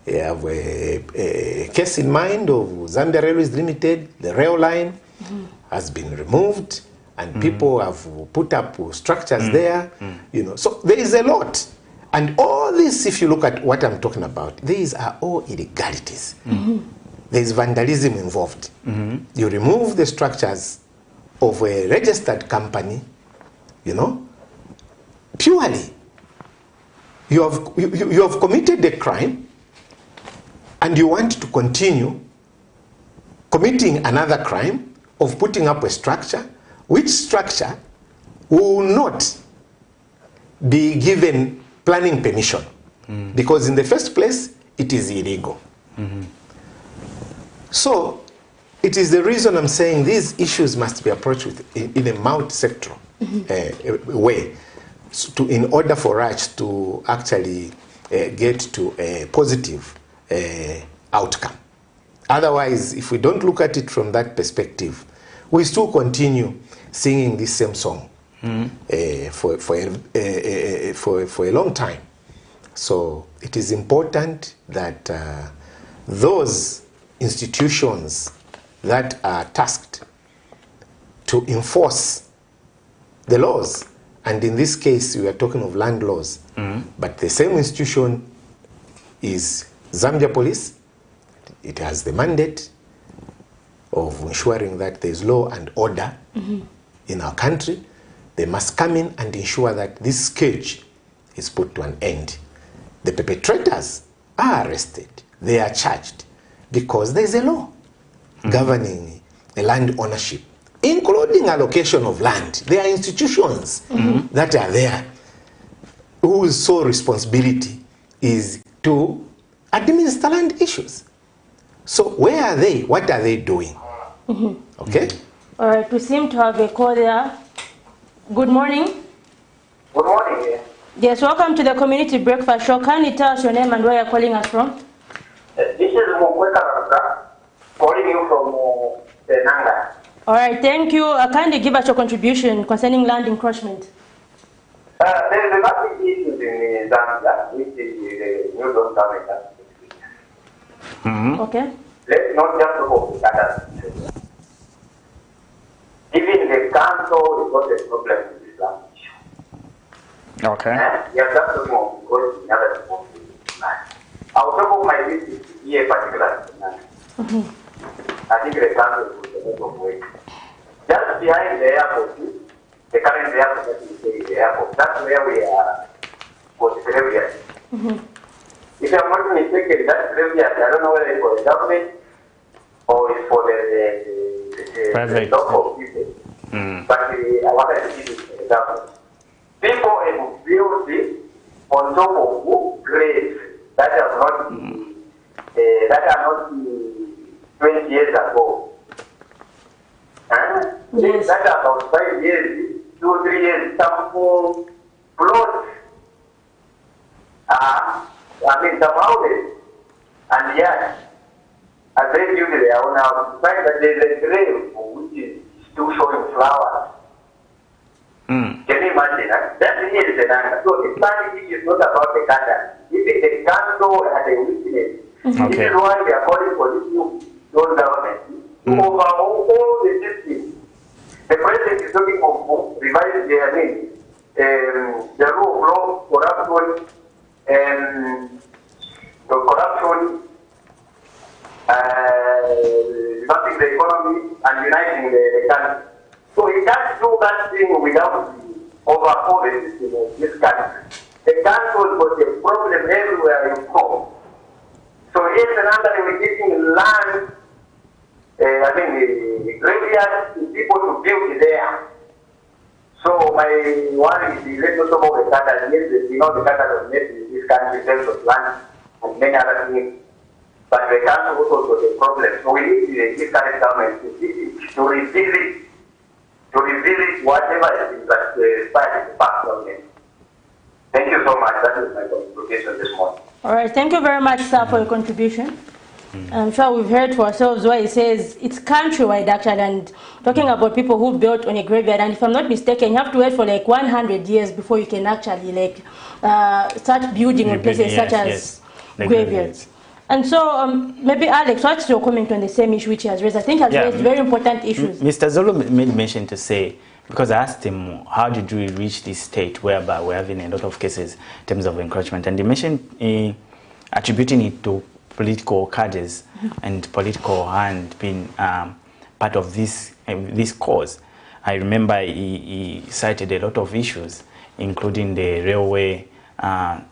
We have a case in mind of Zambia Railways Limited. The rail line has been removed, and people have put up structures there. So there is a lot. And all this, if you look at what I'm talking about, these are all illegalities. There is vandalism involved. You remove the structures of a registered company, purely. You have committed a crime, and you want to continue committing another crime of putting up a structure, which structure will not be given planning permission, because in the first place it is illegal. So it is the reason I'm saying these issues must be approached in a multi-sectoral way, in order for us to actually get to a positive outcome. Otherwise, if we don't look at it from that perspective, we still continue singing this same song for a long time. So it is important that those institutions that are tasked to enforce the laws, and in this case we are talking of land laws, but the same institution is Zambia Police. It has the mandate of ensuring that there is law and order in our country. They must come in and ensure that this scourge is put to an end. The perpetrators are arrested. They are charged because there is a law governing the land ownership, including allocation of land. There are institutions that are there whose sole responsibility is to administer land issues. So where are they? What are they doing? Okay? All right, we seem to have a call there. Good morning. Good morning. Yes, welcome to the Community Breakfast Show. Can you tell us your name and where you're calling us from? This is Mukweka, calling you from Senanga. All right, thank you. Can you give us your contribution concerning land encroachment? There is a massive issue in Zambia, which is the new law government. Okay. Let's not just go at that. Even the council is not a problem with this land issue. Okay. You have just to move because we never supposed to land. I will talk of my district here particularly. I think the council is a lot of work. Just behind the airport, the current airport, that is the airport, that's where we are for the graveyard. If I'm not mistaken, that graveyard, I don't know whether it's for the government or it's for the local people. But I want to give it an example. People have built it on top of graves that are not 20 years ago. Yes. That are about 5 years, 2, 3 years, some plots. Some houses and yet, as they do their own house, the fact that there is a grave which is still showing flowers. Can you imagine that? That really is an answer. So this party is not about the country. Even the council had a witness. This is why we are calling for this new government to overhaul all the systems. The president is looking for revising their name, the rule of law, corruption, the corruption, developing the economy and uniting the country. So he can't do that thing without overhaul the system of this country. The country got a problem everywhere you go. So here in Ananda, we're getting land the graveyard, people to build there. So my one is the let's talk about the Qatar. Yes, you know the Qatar has made in this country in terms of land and many other things. But the council also got a problem. So we need the current government to revisit whatever is that started in the past government. Thank you so much. That is my contribution this morning. All right. Thank you very much, sir, for your contribution. I'm sure we've heard for ourselves where he says it's countrywide actually, and talking about people who built on a graveyard, and if I'm not mistaken, you have to wait for like 100 years before you can actually like start building on places such as graveyards. And so maybe Alex, what's your comment on the same issue which he has raised? I think he has raised very important issues. Mr. Zolo made mention to say, because I asked him, how did we reach this state whereby we're having a lot of cases in terms of encroachment? And he mentioned attributing it to political cadres and political hand being part of this cause. I remember he cited a lot of issues, including the railway that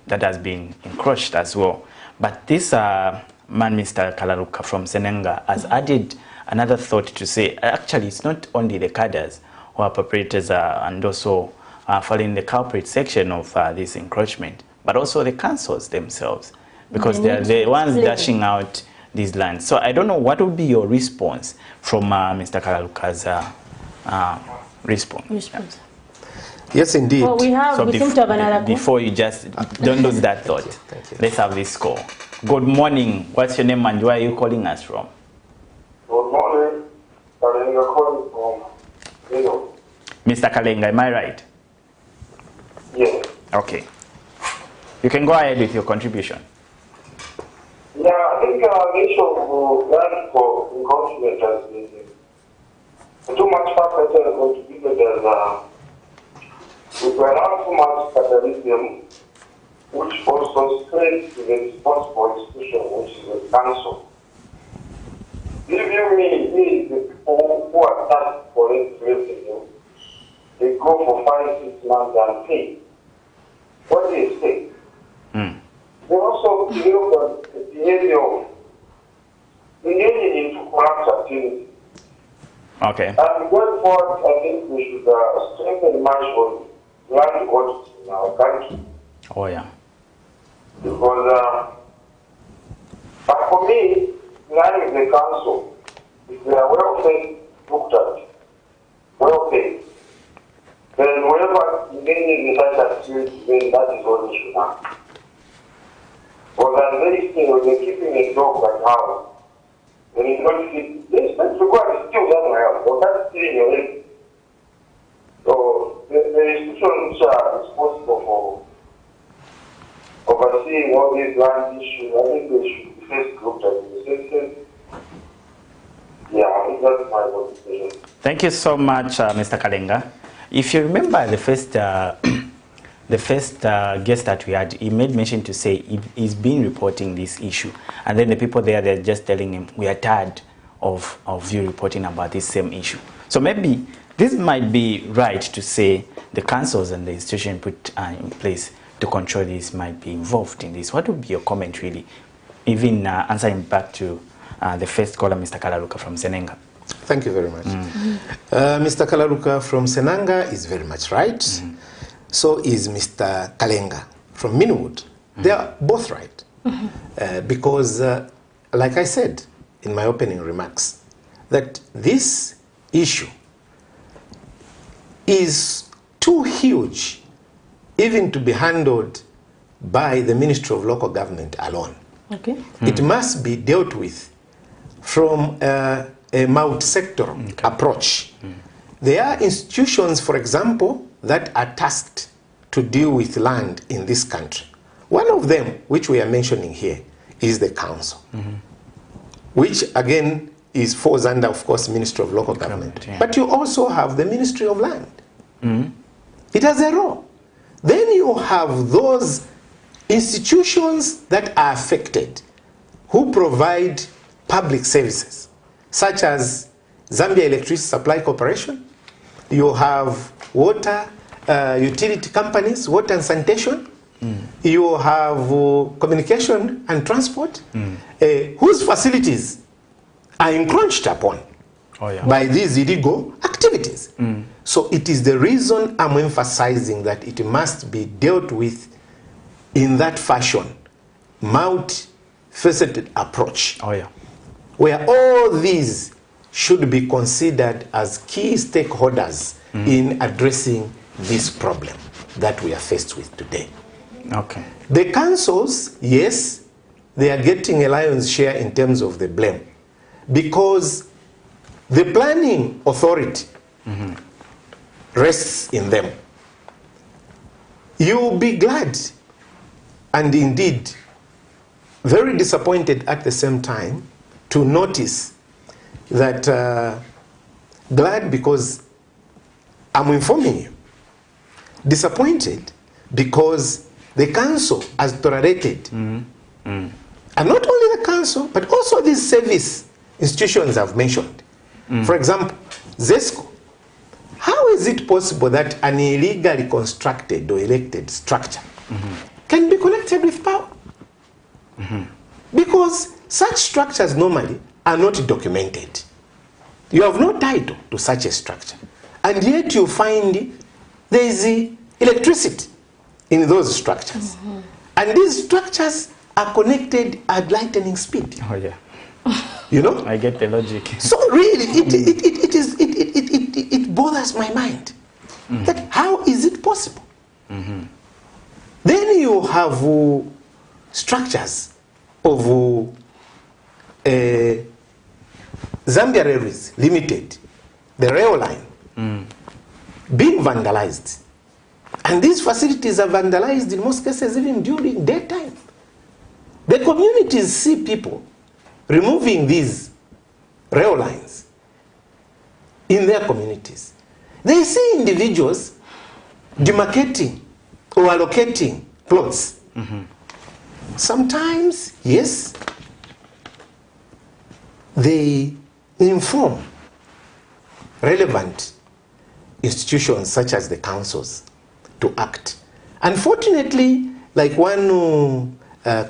has been encroached as well. But this man, Mr. Kalaruka from Senenga, has added another thought to say, actually, it's not only the cadres who are perpetrators and also following the culprit section of this encroachment, but also the councils themselves, because they are the ones dashing out these lands. So I don't know, what would be your response from Mr. Kalaruka's response? Yeah. Yes, indeed. Well, we seem to have another before you just don't lose that thought. Thank you. Let's have this call. Good morning. What's your name and where are you calling us from? Good morning. Kalenga calling from Lino. Mr. Kalenga, am I right? Yes. Okay. You can go ahead with your contribution. Yeah, I think the issue of land for encroachment has been too much factor contributed as we were not too much capitalism, which also strays to the responsible institution, which is the council. If you mean the people who are tasked for it revenue, they go for 5-6 months unpaid. What do you say? They also develop the behavior of engaging into corrupt activity. Okay. And going forward, I think we should strengthen much on land audits in our country. Oh, yeah. Because for me, land is the council. If they are well paid, looked at, well paid, then whoever engages in such activity, then that is all they should have. Because as they say, when they're keeping a dog at house, when it's not fit, they expect to go and steal somewhere else, but that's still in your head. So the institutions which are responsible for overseeing all these land issues, I think they should be first looked at in the sense. Yeah, I think that's my contribution. Thank you so much, Mr. Kalenga. If you remember the first guest that we had, he made mention to say he's been reporting this issue, and then the people there, they're just telling him, we are tired of you reporting about this same issue. So maybe this might be right to say the councils and the institution put in place to control this might be involved in this. What would be your comment really, even answering back to the first caller, Mr. Kalaruka from Senenga? Thank you very much. Mr. Kalaruka from Senanga is very much right. So is Mr. Kalenga from Minwood. They are both right. Because, like I said in my opening remarks, that this issue is too huge even to be handled by the Ministry of Local Government alone. Okay. It must be dealt with from a multi-sectoral approach. There are institutions, for example, that are tasked to deal with land in this country. One of them, which we are mentioning here, is the council, which again falls under, of course, Ministry of Local Government. Yeah. But you also have the Ministry of Land. It has a role. Then you have those institutions that are affected, who provide public services, such as Zambia Electricity Supply Corporation. You have water utility companies, water and sanitation. You have communication and transport, whose facilities are encroached upon by these illegal activities. So it is the reason I'm emphasizing that it must be dealt with in that fashion, multifaceted approach, where all these should be considered as key stakeholders in addressing this problem that we are faced with today. Okay. The councils, yes, they are getting a lion's share in terms of the blame, because the planning authority rests in them. You'll be glad and indeed very disappointed at the same time to notice that, glad because I'm informing you, disappointed because the council has tolerated, and not only the council, but also these service institutions I've mentioned. For example, ZESCO. How is it possible that an illegally constructed or elected structure can be connected with power? Because such structures normally are not documented. You have no title to such a structure, and yet you find there is electricity in those structures. And these structures are connected at lightning speed. Oh yeah. You know? I get the logic. So really, it bothers my mind. That how is it possible? Then you have structures of Zambia Railways Limited, the rail line, being vandalized. And these facilities are vandalized in most cases even during daytime. The communities see people removing these rail lines in their communities. They see individuals demarcating or allocating plots. Sometimes, yes, they inform relevant institutions such as the councils to act. Unfortunately, like one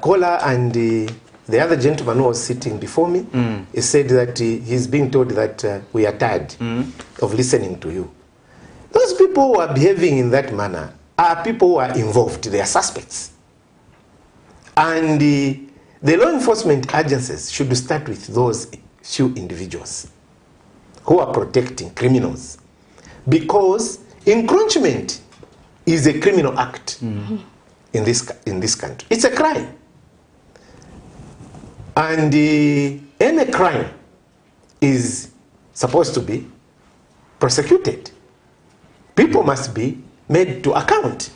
caller and the other gentleman who was sitting before me, he said that he's being told that we are tired of listening to you. Those people who are behaving in that manner are people who are involved, they are suspects. And the law enforcement agencies should start with those few individuals who are protecting criminals. Because encroachment is a criminal act in this country. It's a crime. And any crime is supposed to be prosecuted. People must be made to account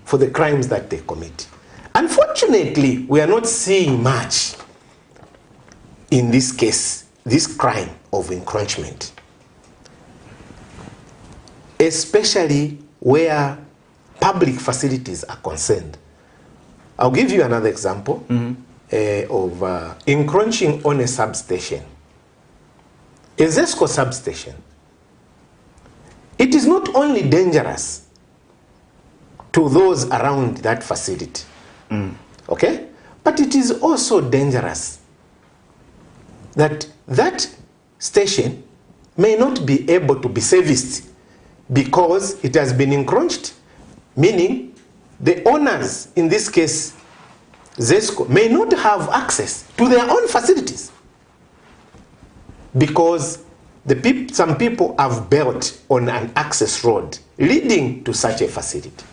for the crimes that they commit. Unfortunately, we are not seeing much in this case, this crime of encroachment, especially where public facilities are concerned. I'll give you another example of encroaching on a substation. A ZESCO substation. It is not only dangerous to those around that facility, okay? But it is also dangerous that that station may not be able to be serviced because it has been encroached, meaning the owners, in this case ZESCO, may not have access to their own facilities because some people have built on an access road leading to such a facility.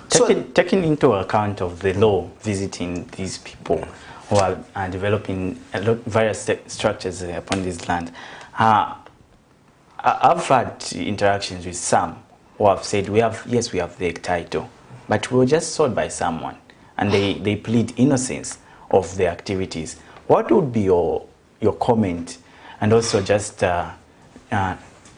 Taking into account of the law visiting these people who are developing various structures upon this land, I've had interactions with some who have said, yes, we have the title, but we were just sold by someone, and they plead innocence of the activities. What would be your comment, and also just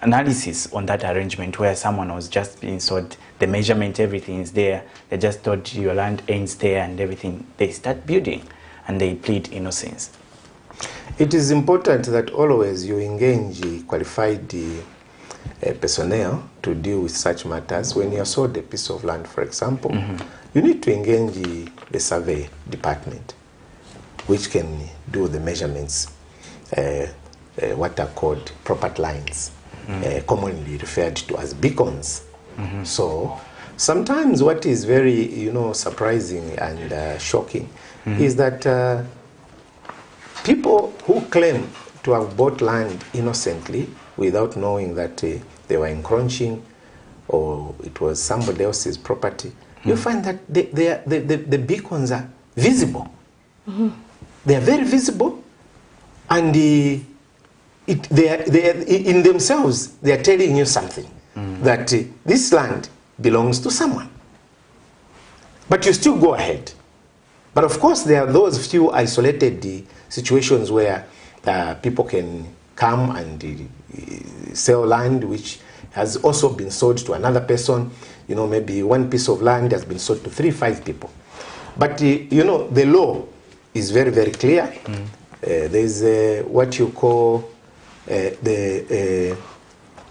analysis on that arrangement where someone was just being sold, the measurement, everything is there, they just thought your land ends there and everything, they start building and they plead innocence? It is important that always you engage qualified personnel to deal with such matters. When you are sold a piece of land, for example, you need to engage the survey department, which can do the measurements. what are called property lines, commonly referred to as beacons. So sometimes what is very, surprising and shocking is that people who claim to have bought land innocently without knowing that they were encroaching or it was somebody else's property, you find that the beacons are visible. They are very visible, and they are in themselves, they are telling you something, that this land belongs to someone. But you still go ahead. But of course, there are those few isolated situations where people can come and sell land which has also been sold to another person. Maybe one piece of land has been sold to 3-5 people. But the law is very, very clear. There's what you call the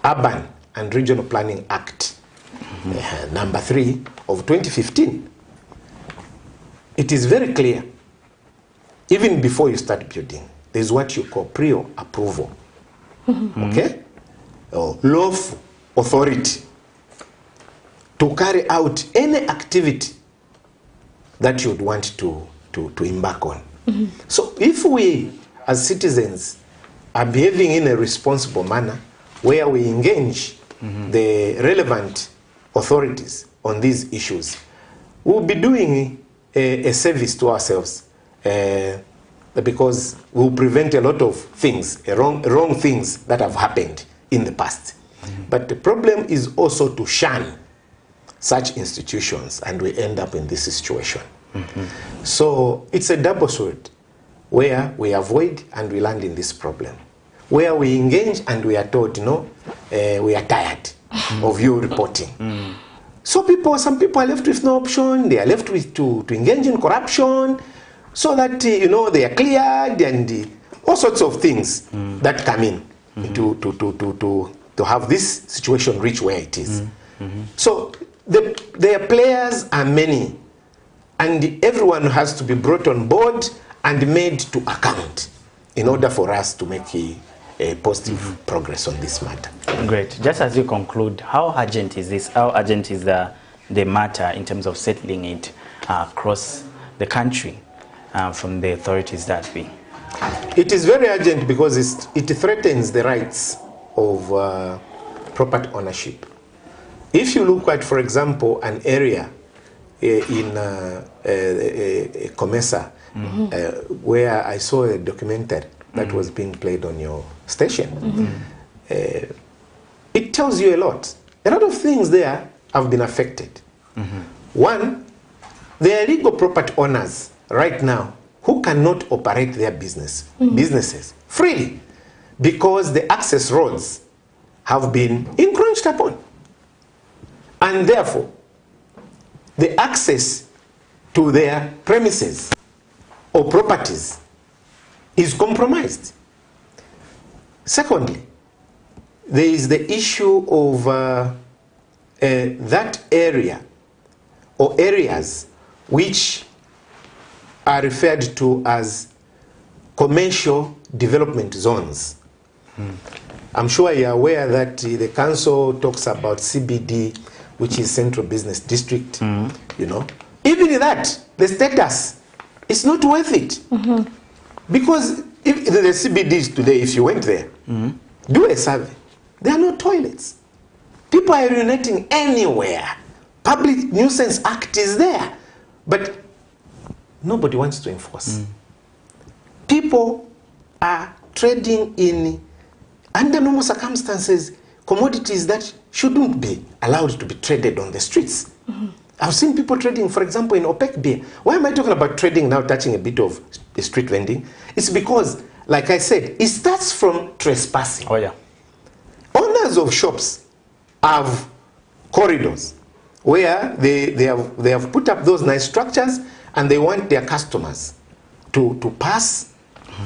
Urban and Regional Planning Act, number 3 of 2015. It is very clear. Even before you start building, there's what you call pre-approval. Okay? Or lawful authority to carry out any activity that you would want to embark on. So if we as citizens are behaving in a responsible manner where we engage the relevant authorities on these issues, we'll be doing a service to ourselves, because we'll prevent a lot of things, wrong things that have happened in the past. But the problem is also to shun such institutions, and we end up in this situation. So it's a double sword, where we avoid and we land in this problem, where we engage and we are told, we are tired of you reporting. So some people are left with no option. They are left with to engage in corruption, so that they are cleared, and all sorts of things that come in to have this situation reach where it is. So their players are many, and everyone has to be brought on board and made to account in order for us to make a positive progress on this matter. Great. Just as you conclude, how urgent is this? How urgent is the matter in terms of settling it across the country from the authorities that be? It is very urgent because it threatens the rights of property ownership. If you look at, for example, an area in Comesa, where I saw a documentary that was being played on your station, it tells you a lot. A lot of things there have been affected. One, there are legal property owners right now who cannot operate their businesses freely because the access roads have been encroached upon. And therefore, the access to their premises or properties is compromised. Secondly, there is the issue of that area or areas which are referred to as commercial development zones. I'm sure you're aware that the council talks about CBD, which is Central Business District, Even in that, the status is not worth it. Because if the CBDs today, if you went there, do a survey, there are no toilets. People are urinating anywhere. Public Nuisance Act is there. But nobody wants to enforce. People are trading in, under normal circumstances, commodities that shouldn't be allowed to be traded on the streets. I've seen people trading, for example, in OPEC beer. Why am I talking about trading now, touching a bit of street vending? It's because, like I said, it starts from trespassing. Owners of shops have corridors where they have put up those nice structures, and they want their customers to pass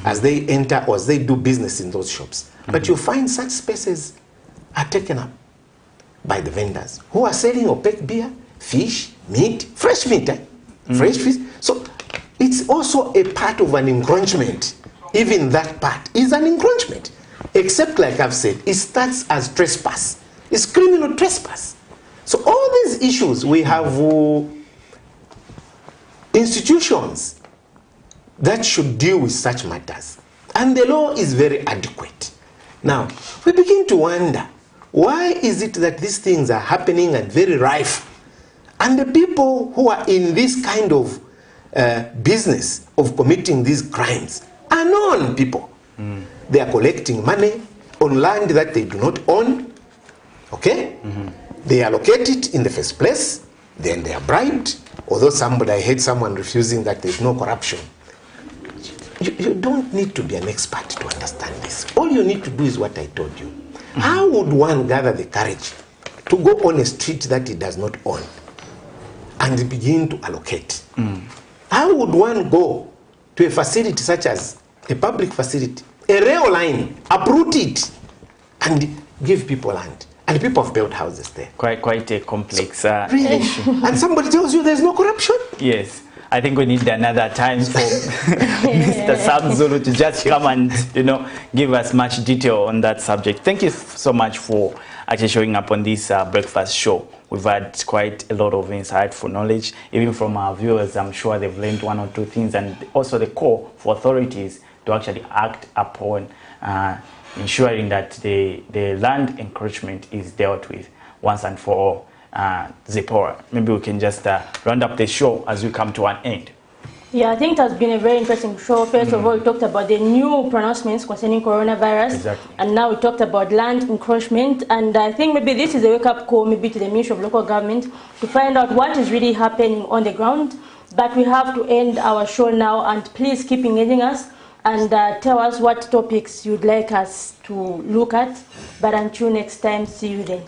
as they enter or as they do business in those shops. But you find such spaces are taken up by the vendors who are selling OPEC beer, fish, meat, fresh meat, fresh fish. So it's also a part of an encroachment even that part is an encroachment. Except, like I've said, it starts as trespass. It's criminal trespass. So all these issues, we have institutions that should deal with such matters. And the law is very adequate. Now, we begin to wonder, why is it that these things are happening and very rife? And the people who are in this kind of business of committing these crimes are known people. They are collecting money on land that they do not own. Okay? They allocate it in the first place, then they are bribed. Although I heard someone refusing that there is no corruption. You don't need to be an expert to understand this. All you need to do is what I told you. How would one gather the courage to go on a street that he does not own and begin to allocate? How would one go to a facility such as a public facility, a rail line, uproot it, and give people land? And people have built houses there. Quite a complex really? issue. And somebody tells you there's no corruption? Yes. I think we need another time for Mr. Sam Zulu to just come and, give us much detail on that subject. Thank you so much for actually showing up on this breakfast show. We've had quite a lot of insightful knowledge, even from our viewers. I'm sure they've learned one or two things, and also the call for authorities to actually act upon ensuring that the land encroachment is dealt with once and for all. Zipporah, maybe we can just round up the show as we come to an end. Yeah, I think it has been a very interesting show. First of all, we talked about the new pronouncements concerning coronavirus. Exactly. And now we talked about land encroachment. And I think maybe this is a wake-up call maybe to the Ministry of Local Government to find out what is really happening on the ground. But we have to end our show now, and please keep engaging us and tell us what topics you'd like us to look at. But until next time, see you then.